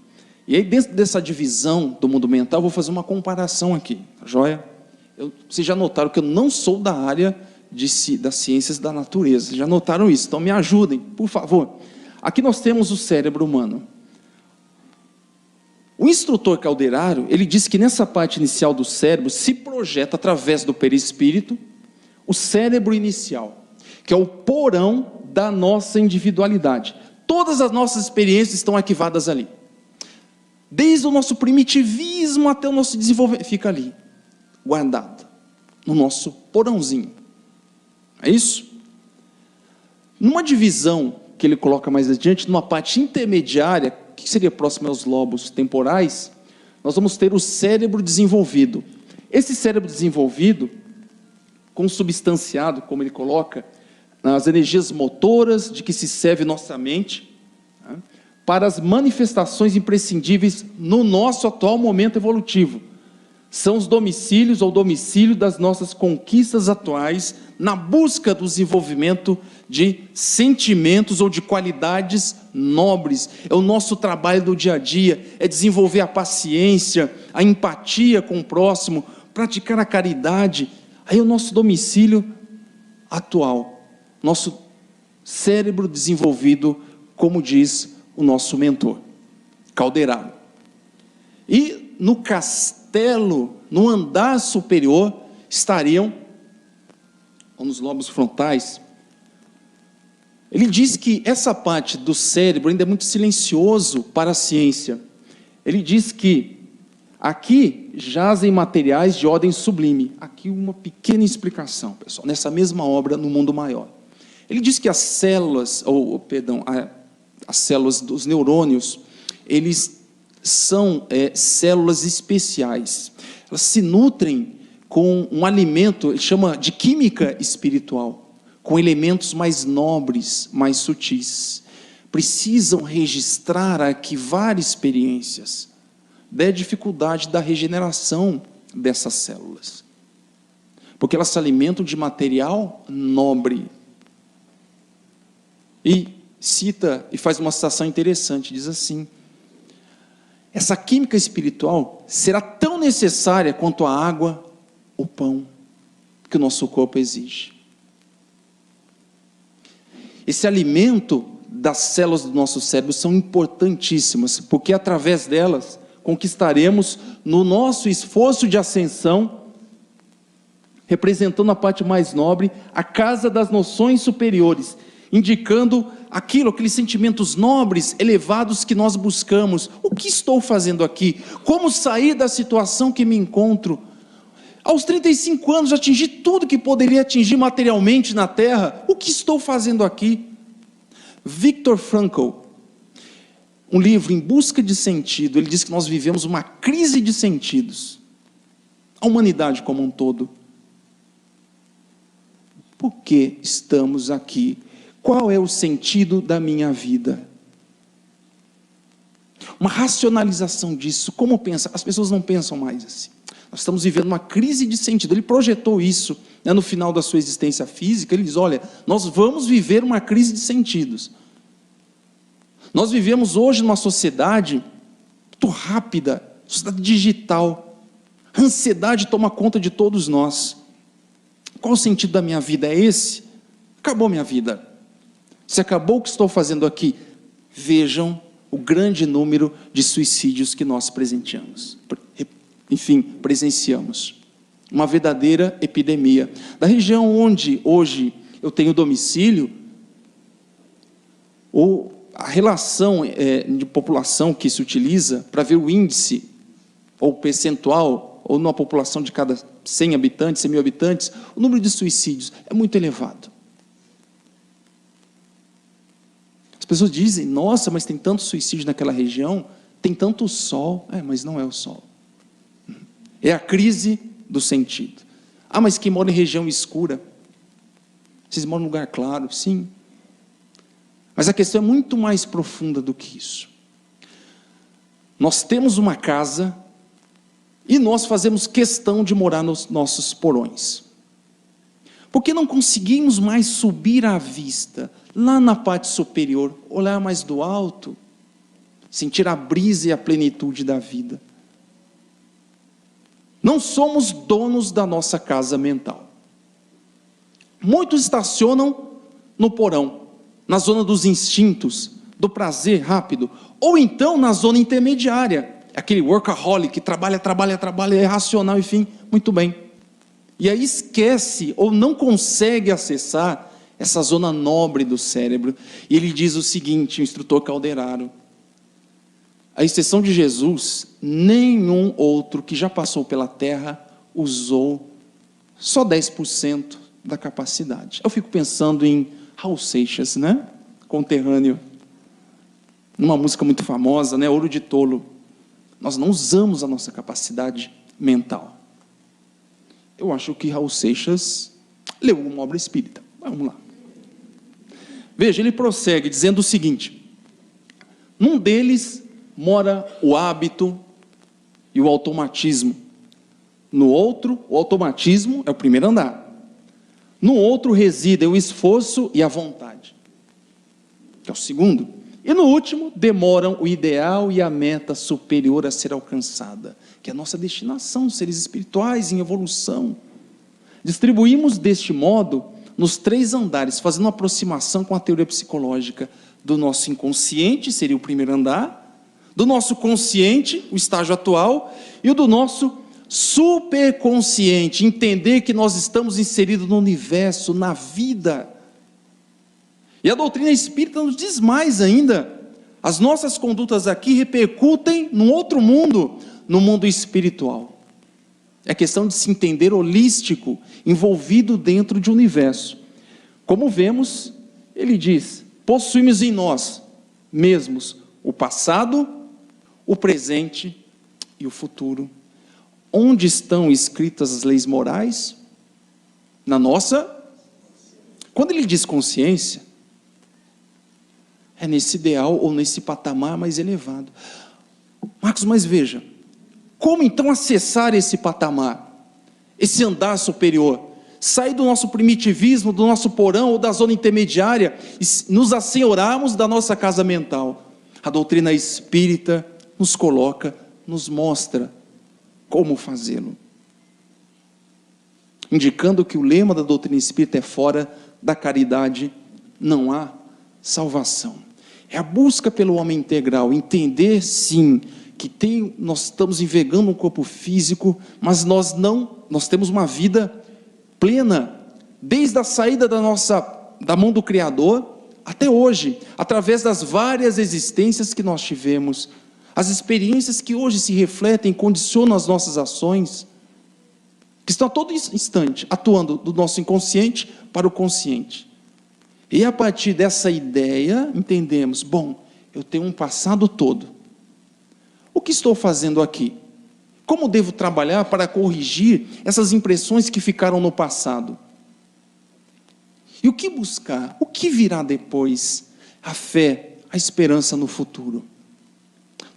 E aí, dentro dessa divisão do mundo mental, eu vou fazer uma comparação aqui, joia? Vocês já notaram que eu não sou da área das ciências da natureza, vocês já notaram isso, então me ajudem, por favor. Aqui nós temos o cérebro humano. O instrutor Calderaro, ele diz que nessa parte inicial do cérebro se projeta através do perispírito o cérebro inicial, que é o porão da nossa individualidade. Todas as nossas experiências estão arquivadas ali. Desde o nosso primitivismo até o nosso desenvolvimento, fica ali, guardado, no nosso porãozinho. É isso? Numa divisão que ele coloca mais adiante, numa parte intermediária, que seria próxima aos lobos temporais, nós vamos ter o cérebro desenvolvido. Esse cérebro desenvolvido, consubstanciado, como ele coloca, nas energias motoras de que se serve nossa mente, né, para as manifestações imprescindíveis no nosso atual momento evolutivo. São os domicílios ou domicílio das nossas conquistas atuais na busca do desenvolvimento de sentimentos ou de qualidades nobres. É o nosso trabalho do dia a dia, é desenvolver a paciência, a empatia com o próximo, praticar a caridade. Aí é o nosso domicílio atual, nosso cérebro desenvolvido, como diz o nosso mentor, Calderaro. E no castelo, no andar superior, estariam, ou nos lobos frontais, ele diz que essa parte do cérebro ainda é muito silencioso para a ciência. Ele diz que aqui jazem materiais de ordem sublime. Aqui uma pequena explicação, pessoal, nessa mesma obra, no mundo maior. Ele diz que as células, as células dos neurônios, eles são células especiais. Elas se nutrem com um alimento, ele chama de química espiritual, com elementos mais nobres, mais sutis. Precisam registrar, arquivar experiências da dificuldade da regeneração dessas células, porque elas se alimentam de material nobre. E cita e faz uma citação interessante, diz assim: essa química espiritual será tão necessária quanto a água, o pão que o nosso corpo exige. Esse alimento das células do nosso cérebro são importantíssimas, porque através delas conquistaremos, no nosso esforço de ascensão, representando a parte mais nobre, a casa das noções superiores, indicando aqueles sentimentos nobres, elevados que nós buscamos. O que estou fazendo aqui? Como sair da situação que me encontro? Aos 35 anos, atingi tudo que poderia atingir materialmente na Terra. O que estou fazendo aqui? Viktor Frankl, um livro Em Busca de Sentido, ele diz que nós vivemos uma crise de sentidos. A humanidade como um todo. Por que estamos aqui? Qual é o sentido da minha vida? Uma racionalização disso. Como pensa? As pessoas não pensam mais assim. Nós estamos vivendo uma crise de sentido. Ele projetou isso, né, no final da sua existência física. Ele diz, olha, nós vamos viver uma crise de sentidos. Nós vivemos hoje numa sociedade muito rápida, sociedade digital. A ansiedade toma conta de todos nós. Qual o sentido da minha vida? É esse? Acabou minha vida. Se acabou o que estou fazendo aqui, vejam o grande número de suicídios que nós presenciamos. Uma verdadeira epidemia. Da região onde hoje eu tenho domicílio, a relação de população que se utiliza para ver o índice, ou percentual, ou numa população de cada 100 habitantes, 100 mil habitantes, o número de suicídios é muito elevado. As pessoas dizem, nossa, mas tem tanto suicídio naquela região, tem tanto sol. Mas não é o sol. É a crise do sentido. Ah, mas quem mora em região escura? Vocês moram em lugar claro? Sim. Mas a questão é muito mais profunda do que isso. Nós temos uma casa e nós fazemos questão de morar nos nossos porões. Porque não conseguimos mais subir à vista, lá na parte superior, olhar mais do alto, sentir a brisa e a plenitude da vida. Não somos donos da nossa casa mental. Muitos estacionam no porão, na zona dos instintos, do prazer rápido, ou então na zona intermediária, aquele workaholic que trabalha, é racional, enfim, muito bem. E aí esquece ou não consegue acessar essa zona nobre do cérebro. E ele diz o seguinte, o instrutor Calderaro, à exceção de Jesus, nenhum outro que já passou pela terra usou só 10% da capacidade. Eu fico pensando em Raul Seixas, né? Conterrâneo, numa música muito famosa, né? Ouro de Tolo. Nós não usamos a nossa capacidade mental. Eu acho que Raul Seixas leu uma obra espírita. Vamos lá. Veja, ele prossegue dizendo o seguinte, num deles mora o hábito e o automatismo. No outro, o automatismo é o primeiro andar. No outro residem o esforço e a vontade, que é o segundo. E no último, demoram o ideal e a meta superior a ser alcançada, que é a nossa destinação, seres espirituais em evolução. Distribuímos deste modo nos 3 andares, fazendo uma aproximação com a teoria psicológica do nosso inconsciente, seria o primeiro andar, do nosso consciente, o estágio atual, e o do nosso superconsciente, entender que nós estamos inseridos no universo, na vida. E a doutrina espírita nos diz mais ainda, as nossas condutas aqui repercutem num outro mundo, no mundo espiritual. É questão de se entender holístico, envolvido dentro de um universo. Como vemos, ele diz, possuímos em nós mesmos o passado, o presente e o futuro. Onde estão escritas as leis morais? Na nossa. Quando ele diz consciência, é nesse ideal ou nesse patamar mais elevado. Marcos, mas veja, como então acessar esse patamar, esse andar superior? Sair do nosso primitivismo, do nosso porão ou da zona intermediária e nos assenhorarmos da nossa casa mental. A doutrina espírita nos coloca, nos mostra como fazê-lo. Indicando que o lema da doutrina espírita é fora da caridade não há salvação. É a busca pelo homem integral, entender sim, que nós estamos envergando um corpo físico, mas nós temos uma vida plena, desde a saída da mão do Criador, até hoje, através das várias existências que nós tivemos, as experiências que hoje se refletem, condicionam as nossas ações, que estão a todo instante atuando do nosso inconsciente para o consciente. E a partir dessa ideia, entendemos, bom, eu tenho um passado todo. O que estou fazendo aqui? Como devo trabalhar para corrigir essas impressões que ficaram no passado? E o que buscar? O que virá depois? A fé, a esperança no futuro.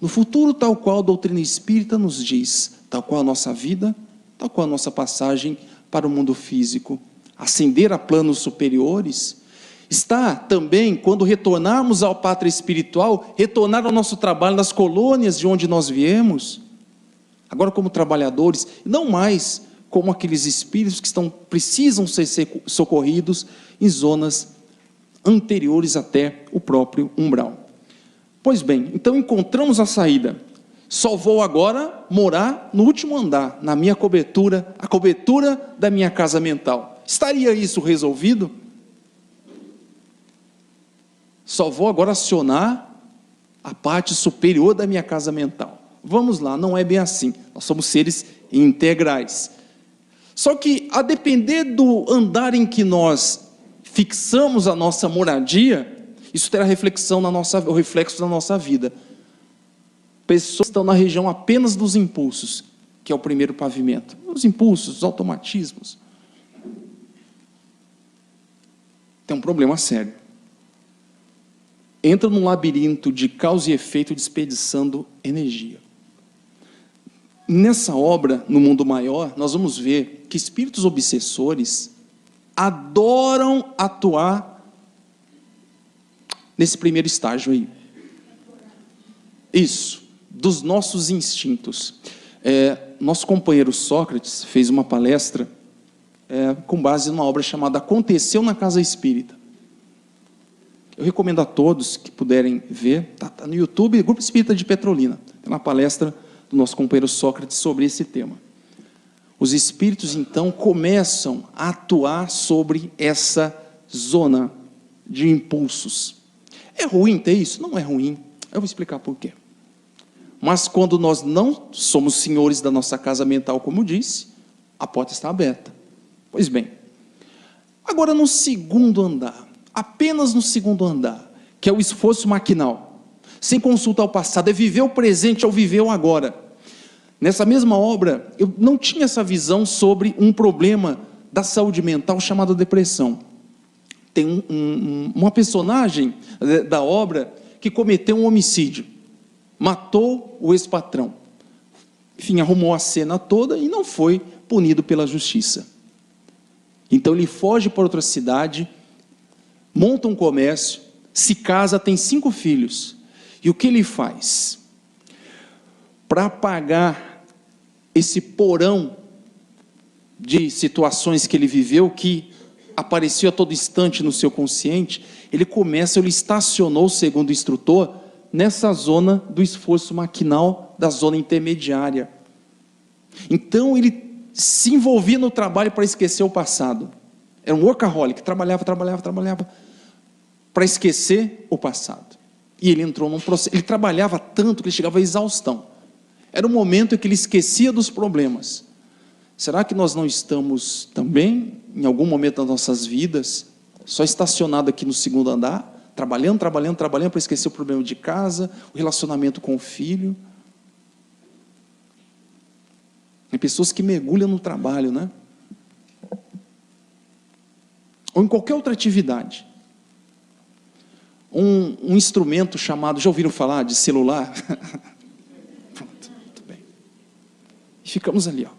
No futuro, tal qual a doutrina espírita nos diz, tal qual a nossa vida, tal qual a nossa passagem para o mundo físico. Ascender a planos superiores está também, quando retornarmos ao pátria espiritual, retornar ao nosso trabalho nas colônias de onde nós viemos, agora como trabalhadores, não mais como aqueles espíritos que precisam ser socorridos em zonas anteriores até o próprio umbral. Pois bem, então encontramos a saída. Só vou agora morar no último andar, na minha cobertura, a cobertura da minha casa mental. Estaria isso resolvido? Só vou agora acionar a parte superior da minha casa mental. Vamos lá, não é bem assim. Nós somos seres integrais. Só que, a depender do andar em que nós fixamos a nossa moradia, isso terá reflexo na nossa vida. Pessoas estão na região apenas dos impulsos, que é o primeiro pavimento. Os impulsos, os automatismos. Tem um problema sério. Entra num labirinto de causa e efeito desperdiçando energia. Nessa obra, no mundo maior, nós vamos ver que espíritos obsessores adoram atuar nesse primeiro estágio aí. Isso, dos nossos instintos. Nosso companheiro Sócrates fez uma palestra com base numa obra chamada Aconteceu na Casa Espírita. Eu recomendo a todos que puderem ver, tá no YouTube, Grupo Espírita de Petrolina, tem uma palestra do nosso companheiro Sócrates sobre esse tema. Os espíritos, então, começam a atuar sobre essa zona de impulsos. É ruim ter isso? Não é ruim. Eu vou explicar por quê. Mas quando nós não somos senhores da nossa casa mental, como eu disse, a porta está aberta. Pois bem, agora no segundo andar, apenas no segundo andar, que é o esforço maquinal, sem consulta ao passado, é viver o presente ao viver o agora. Nessa mesma obra, eu não tinha essa visão sobre um problema da saúde mental chamado depressão. Tem uma personagem da obra que cometeu um homicídio, matou o ex-patrão. Enfim, arrumou a cena toda e não foi punido pela justiça. Então ele foge para outra cidade, monta um comércio, se casa, tem 5 filhos. E o que ele faz? Para pagar esse porão de situações que ele viveu, que aparecia a todo instante no seu consciente, ele estacionou, segundo o instrutor, nessa zona do esforço maquinal, da zona intermediária. Então ele se envolvia no trabalho para esquecer o passado. Era um workaholic, trabalhava para esquecer o passado. E ele entrou num processo, ele trabalhava tanto que ele chegava à exaustão. Era o momento em que ele esquecia dos problemas. Será que nós não estamos também, em algum momento das nossas vidas, só estacionado aqui no segundo andar, trabalhando para esquecer o problema de casa, o relacionamento com o filho? Tem pessoas que mergulham no trabalho, né? Ou em qualquer outra atividade. Um instrumento chamado, já ouviram falar de celular? Pronto, muito bem. Ficamos ali, ó.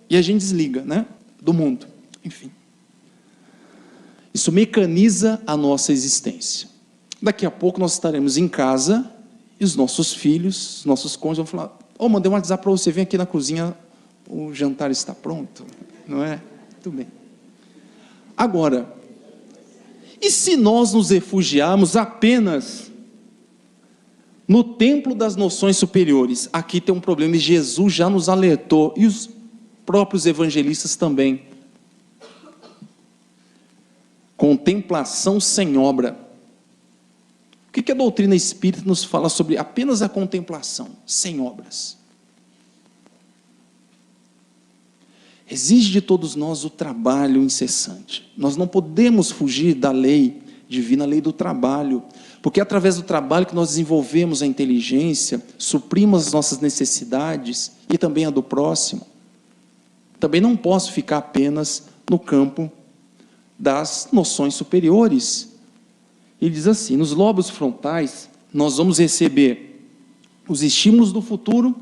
E a gente desliga, né? Do mundo, enfim. Isso mecaniza a nossa existência. Daqui a pouco nós estaremos em casa e os nossos filhos, os nossos cônjuges vão falar: mandei um WhatsApp para você, vem aqui na cozinha, o jantar está pronto, não é? Muito bem. Agora, e se nós nos refugiarmos apenas no templo das noções superiores? Aqui tem um problema e Jesus já nos alertou, e os próprios evangelistas também. Contemplação sem obra. O que a doutrina espírita nos fala sobre apenas a contemplação, sem obras? Exige de todos nós o trabalho incessante. Nós não podemos fugir da lei divina, a lei do trabalho, porque é através do trabalho que nós desenvolvemos a inteligência, suprimos as nossas necessidades e também a do próximo. Também não posso ficar apenas no campo das noções superiores. Ele diz assim: nos lóbulos frontais nós vamos receber os estímulos do futuro,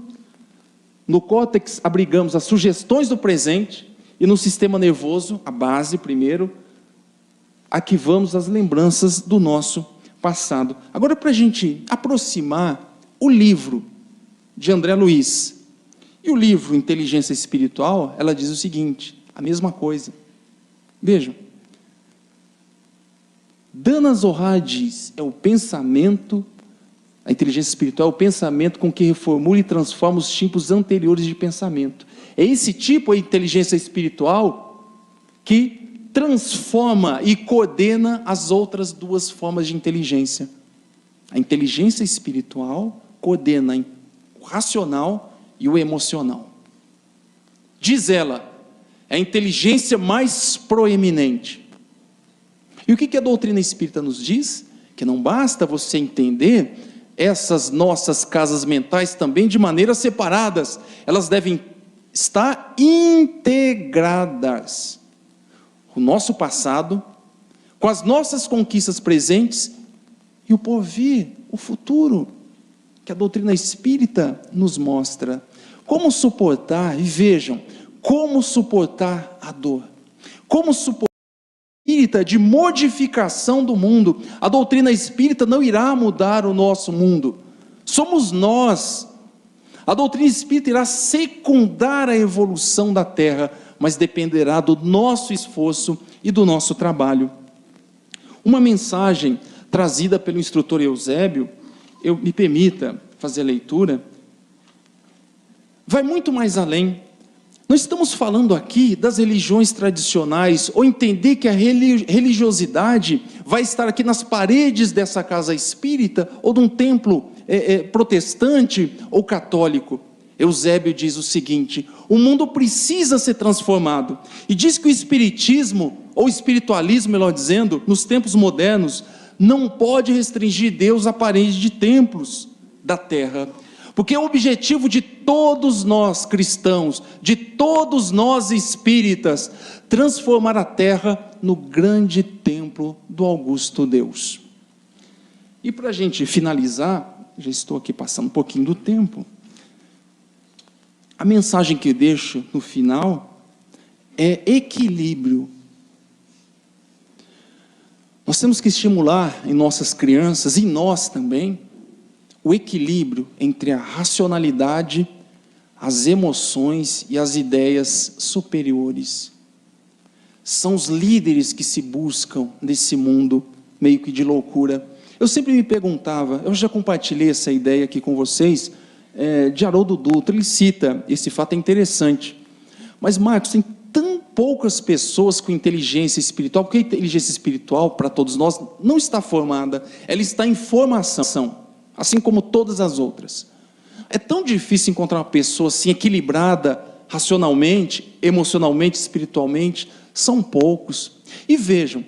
no córtex abrigamos as sugestões do presente, e no sistema nervoso, a base primeiro, arquivamos as lembranças do nosso passado. Agora, para a gente aproximar o livro de André Luiz e o livro Inteligência Espiritual, ela diz o seguinte, a mesma coisa. Vejam, Dana Zohar diz, é o pensamento, a inteligência espiritual é o pensamento com que reformula e transforma os tipos anteriores de pensamento. É esse tipo, a inteligência espiritual, que transforma e coordena as outras duas formas de inteligência. A inteligência espiritual coordena o racional e o emocional. Diz ela, é a inteligência mais proeminente. E o que a doutrina espírita nos diz? Que não basta você entender essas nossas casas mentais também de maneiras separadas, elas devem estar integradas. O nosso passado, com as nossas conquistas presentes e o porvir, o futuro, que a doutrina espírita nos mostra. Como suportar, e vejam, como suportar a dor, como suportar espírita de modificação do mundo. A doutrina espírita não irá mudar o nosso mundo, somos nós. A doutrina espírita irá secundar a evolução da Terra, mas dependerá do nosso esforço e do nosso trabalho. Uma mensagem trazida pelo instrutor Eusébio, me permita fazer a leitura, vai muito mais além. Nós estamos falando aqui das religiões tradicionais, ou entender que a religiosidade vai estar aqui nas paredes dessa casa espírita, ou de um templo protestante ou católico. Eusébio diz o seguinte: o mundo precisa ser transformado, e diz que o espiritismo, ou espiritualismo, melhor dizendo, nos tempos modernos, não pode restringir Deus à parede de templos da terra, porque o objetivo de todos nós cristãos, de todos nós espíritas, transformar a terra no grande templo do augusto Deus. E para a gente finalizar, já estou aqui passando um pouquinho do tempo, a mensagem que eu deixo no final é equilíbrio. Nós temos que estimular em nossas crianças, e nós também, o equilíbrio entre a racionalidade, as emoções e as ideias superiores. São os líderes que se buscam nesse mundo meio que de loucura. Eu sempre me perguntava, eu já compartilhei essa ideia aqui com vocês, de Haroldo Dutra, ele cita, esse fato é interessante, mas Marcos, tem tão poucas pessoas com inteligência espiritual, porque a inteligência espiritual, para todos nós, não está formada, ela está em formação, assim como todas as outras. É tão difícil encontrar uma pessoa assim, equilibrada, racionalmente, emocionalmente, espiritualmente, são poucos. E vejam,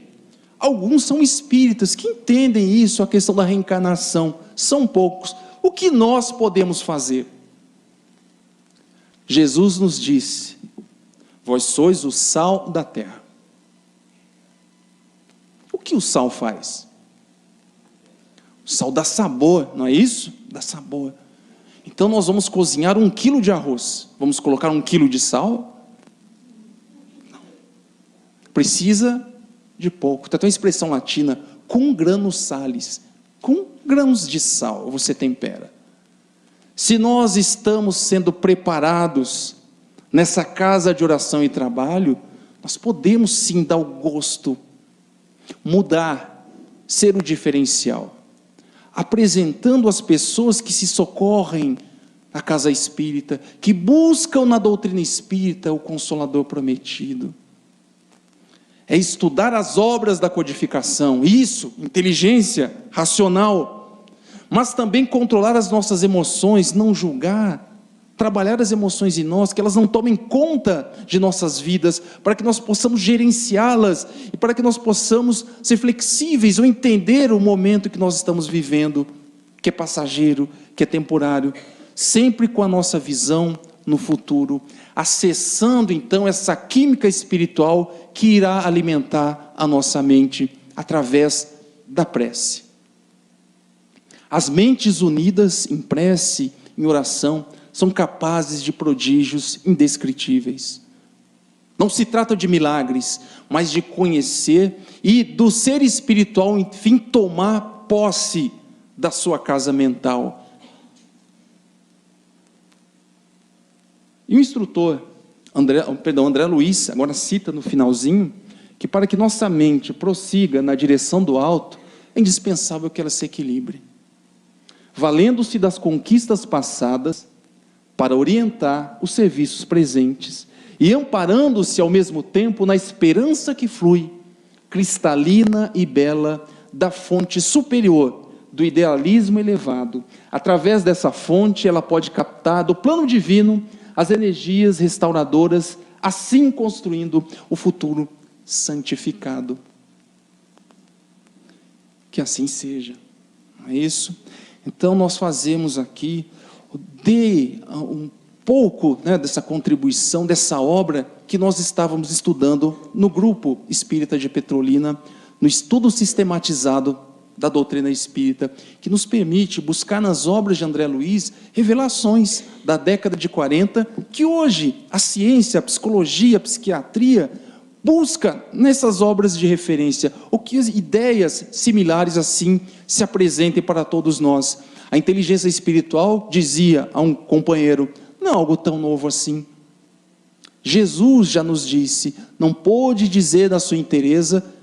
alguns são espíritas que entendem isso, a questão da reencarnação, são poucos. O que nós podemos fazer? Jesus nos disse, vós sois o sal da terra. O que o sal faz? O sal dá sabor, não é isso? Dá sabor. Então nós vamos cozinhar 1 quilo de arroz, vamos colocar 1 quilo de sal? Não. Precisa de pouco. Tem uma expressão latina, cum grano salis, com grãos de sal você tempera. Se nós estamos sendo preparados nessa casa de oração e trabalho, nós podemos sim dar o gosto, mudar, ser o diferencial, apresentando as pessoas que se socorrem na casa espírita, que buscam na doutrina espírita o Consolador prometido. é estudar as obras da codificação, isso, inteligência racional, mas também controlar as nossas emoções, não julgar, trabalhar as emoções em nós, que elas não tomem conta de nossas vidas, para que nós possamos gerenciá-las, e para que nós possamos ser flexíveis, ou entender o momento que nós estamos vivendo, que é passageiro, que é temporário, sempre com a nossa visão no futuro, acessando então essa química espiritual que irá alimentar a nossa mente através da prece. As mentes unidas em prece, em oração, são capazes de prodígios indescritíveis. Não se trata de milagres, mas de conhecer e do ser espiritual, enfim, tomar posse da sua casa mental. E o instrutor, André Luiz, agora cita no finalzinho, que para que nossa mente prossiga na direção do alto, é indispensável que ela se equilibre, valendo-se das conquistas passadas para orientar os serviços presentes e amparando-se ao mesmo tempo na esperança que flui, cristalina e bela, da fonte superior, do idealismo elevado. Através dessa fonte, ela pode captar do plano divino as energias restauradoras, assim construindo o futuro santificado. Que assim seja, não é isso? Então nós fazemos aqui, dê um pouco, né, dessa contribuição, dessa obra que nós estávamos estudando no grupo espírita de Petrolina, no estudo sistematizado da doutrina espírita, que nos permite buscar nas obras de André Luiz revelações da década de 40, que hoje a ciência, a psicologia, a psiquiatria busca nessas obras de referência, ou que ideias similares assim se apresentem para todos nós. A inteligência espiritual dizia a um companheiro, não é algo tão novo assim. Jesus já nos disse, não pôde dizer da sua inteireza,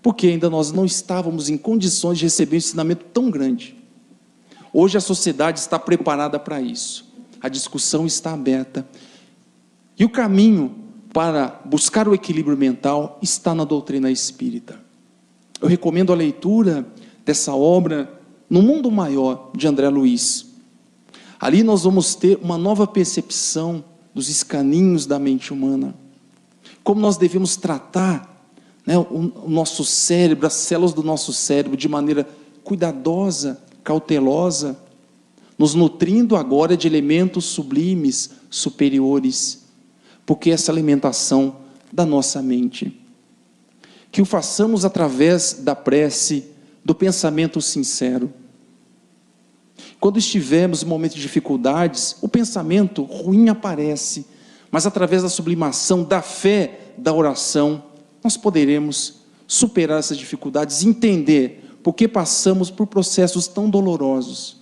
porque ainda nós não estávamos em condições de receber um ensinamento tão grande. Hoje a sociedade está preparada para isso. A discussão está aberta. E o caminho para buscar o equilíbrio mental está na doutrina espírita. Eu recomendo a leitura dessa obra No Mundo Maior, de André Luiz. Ali nós vamos ter uma nova percepção dos escaninhos da mente humana. Como nós devemos tratar, né, o nosso cérebro, as células do nosso cérebro, de maneira cuidadosa, cautelosa, nos nutrindo agora de elementos sublimes, superiores, porque essa alimentação da nossa mente, que o façamos através da prece, do pensamento sincero. Quando estivermos em momentos de dificuldades, o pensamento ruim aparece, mas através da sublimação, da fé, da oração, nós poderemos superar essas dificuldades, entender por que passamos por processos tão dolorosos.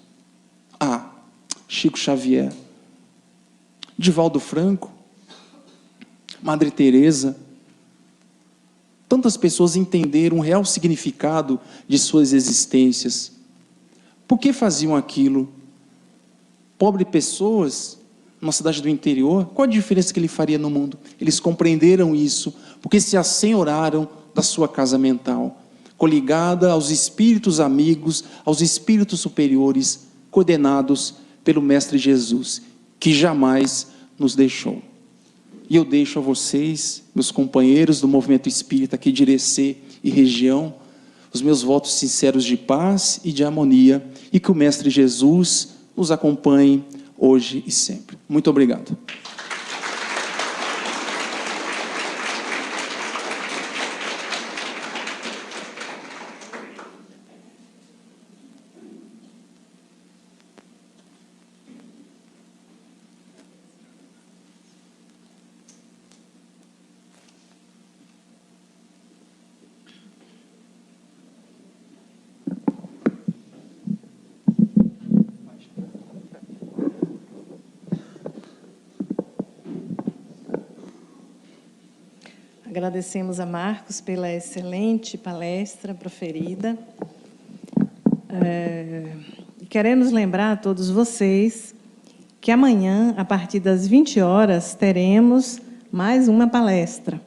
Chico Xavier, Divaldo Franco, Madre Teresa, tantas pessoas entenderam o real significado de suas existências. Por que faziam aquilo? Pobres pessoas, numa cidade do interior, qual a diferença que ele faria no mundo? Eles compreenderam isso, porque se assenhoraram da sua casa mental, coligada aos espíritos amigos, aos espíritos superiores, coordenados pelo Mestre Jesus, que jamais nos deixou. E eu deixo a vocês, meus companheiros do movimento espírita aqui de Irecê e região, os meus votos sinceros de paz e de harmonia, e que o Mestre Jesus nos acompanhe hoje e sempre. Muito obrigado. Agradecemos a Marcos pela excelente palestra proferida. Queremos lembrar a todos vocês que amanhã, a partir das 20 horas, teremos mais uma palestra.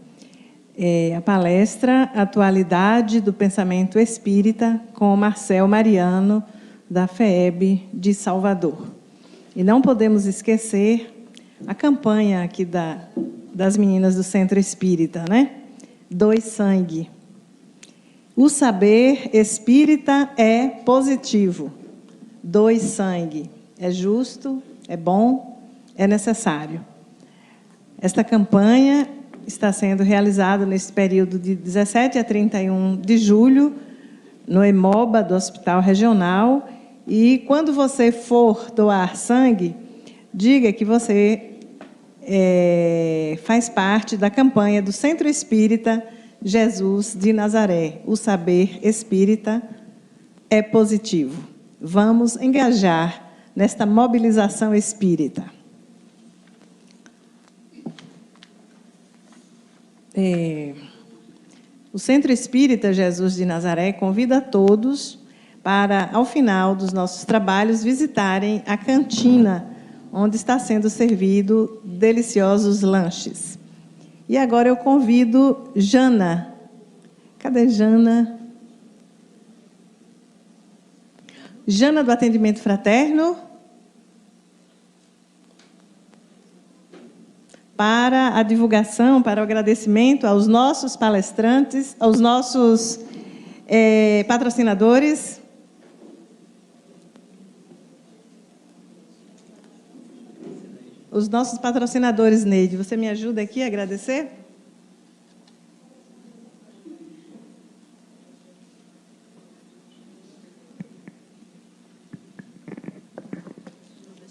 a palestra Atualidade do Pensamento Espírita, com Marcel Mariano, da FEEB de Salvador. E não podemos esquecer a campanha aqui das meninas do Centro Espírita, né? Doe sangue. O saber espírita é positivo. Doe sangue. É justo, é bom, é necessário. Esta campanha está sendo realizada nesse período de 17 a 31 de julho, no EMOBA do Hospital Regional. E quando você for doar sangue, diga que você faz parte da campanha do Centro Espírita Jesus de Nazaré. O saber espírita é positivo. Vamos engajar nesta mobilização espírita. O Centro Espírita Jesus de Nazaré convida a todos para, ao final dos nossos trabalhos, visitarem a cantina, onde está sendo servido deliciosos lanches. E agora eu convido Jana. Cadê Jana? Jana, do Atendimento Fraterno, para a divulgação, para o agradecimento aos nossos palestrantes, aos nossos patrocinadores. Os nossos patrocinadores, Neide, você me ajuda aqui a agradecer?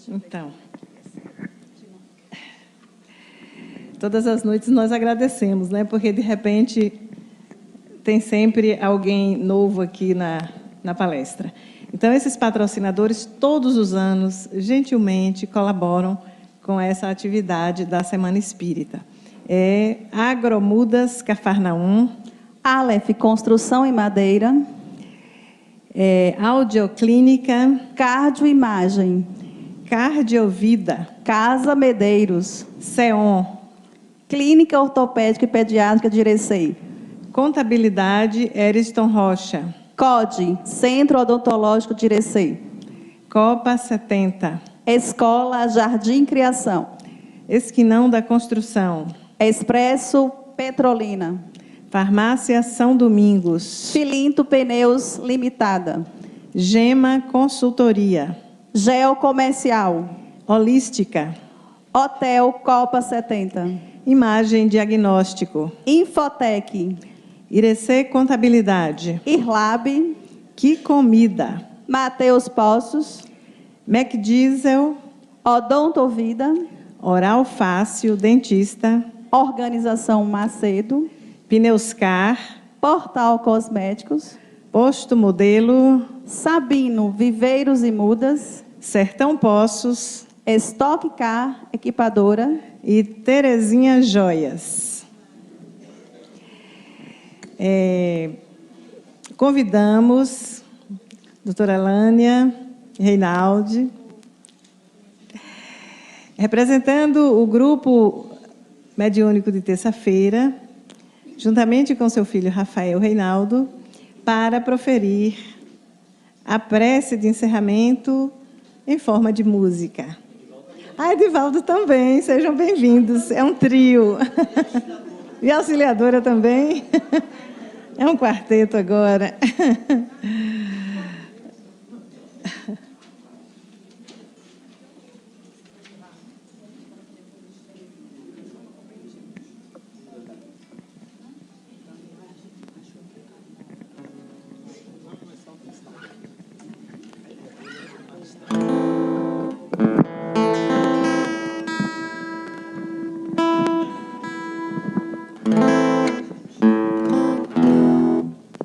Então, todas as noites nós agradecemos, né? Porque, de repente, tem sempre alguém novo aqui na palestra. Então, esses patrocinadores, todos os anos, gentilmente colaboram com essa atividade da Semana Espírita. Agromudas Cafarnaum, Aleph Construção em Madeira, Audioclínica, Cardioimagem, Cardiovida, Casa Medeiros, SEON, Clínica Ortopédica e Pediátrica de Irecei, Contabilidade Eriston Rocha, CODE, Centro Odontológico de Irecei, Copa 70, Escola Jardim Criação, Esquinão da Construção, Expresso Petrolina, Farmácia São Domingos, Filinto Pneus Limitada, Gema Consultoria, Geocomercial, Holística, Hotel Copa 70, Imagem Diagnóstico, Infotec, Irecê Contabilidade, Irlab, Que Comida, Mateus Poços, McDiesel, Odontovida, Oral Fácil Dentista, Organização Macedo, Pneuscar, Portal Cosméticos, Posto Modelo, Sabino Viveiros e Mudas, Sertão Poços Stock Car Equipadora e Terezinha Joias. Convidamos doutora Lânia Reinaldi, representando o grupo mediúnico de terça-feira, juntamente com seu filho Rafael Reinaldo, para proferir a prece de encerramento em forma de música. Edivaldo também, sejam bem-vindos, é um trio. E a auxiliadora também, é um quarteto agora.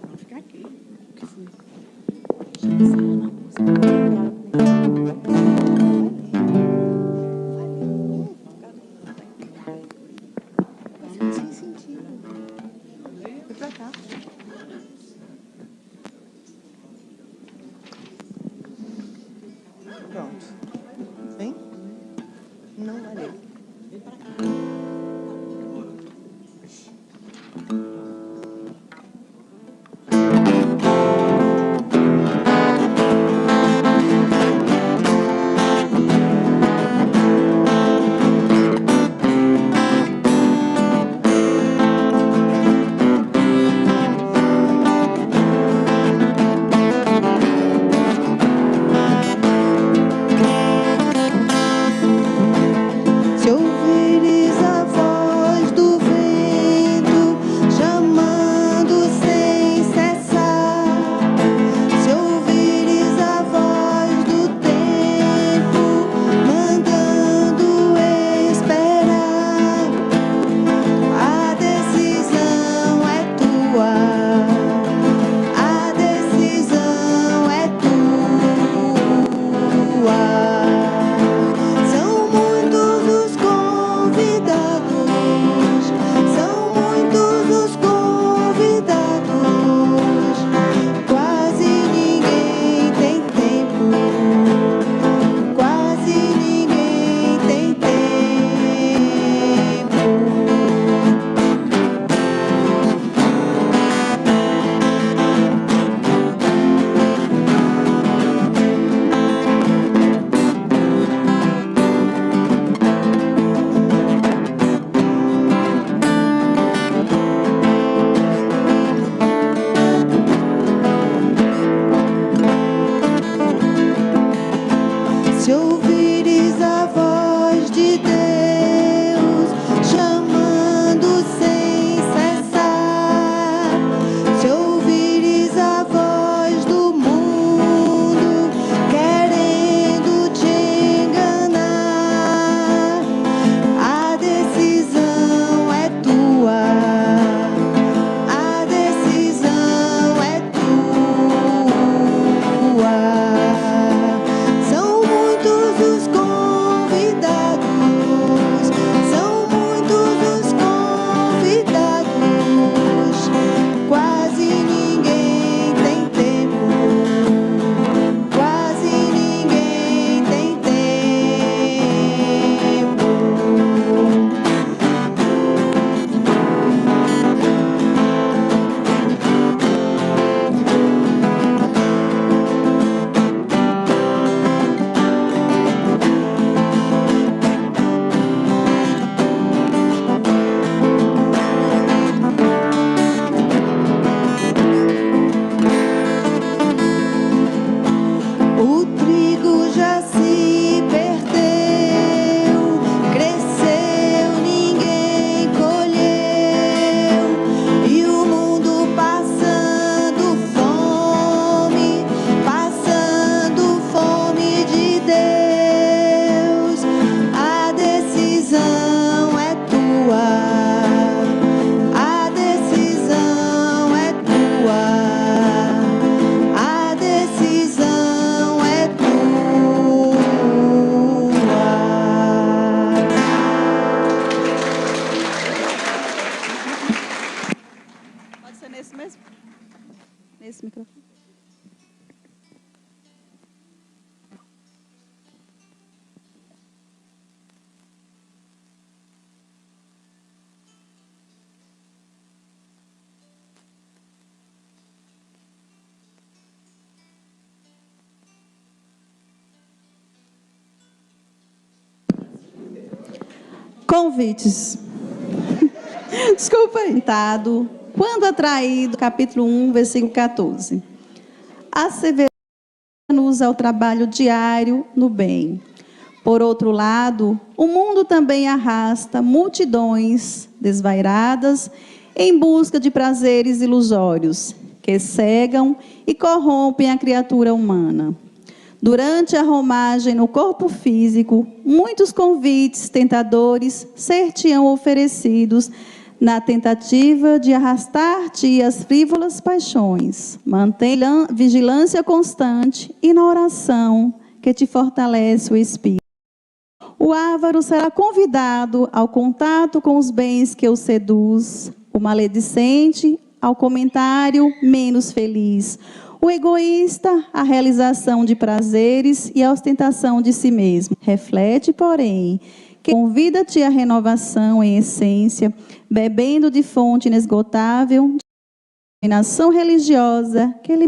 Vamos ficar aqui. O que foi? Convites. Desculpa aí. Quando atraído, capítulo 1, versículo 14. Asseverando-nos ao trabalho diário no bem. Por outro lado, o mundo também arrasta multidões desvairadas em busca de prazeres ilusórios, que cegam e corrompem a criatura humana. Durante a romagem no corpo físico, muitos convites tentadores ser-te-ão oferecidos na tentativa de arrastar-te às frívolas paixões. Mantém vigilância constante e na oração que te fortalece o espírito. O avaro será convidado ao contato com os bens que o seduz, o maledicente ao comentário menos feliz, o egoísta à realização de prazeres e à ostentação de si mesmo. Reflete, porém, que convida-te à renovação em essência, bebendo de fonte inesgotável de iluminação religiosa que ele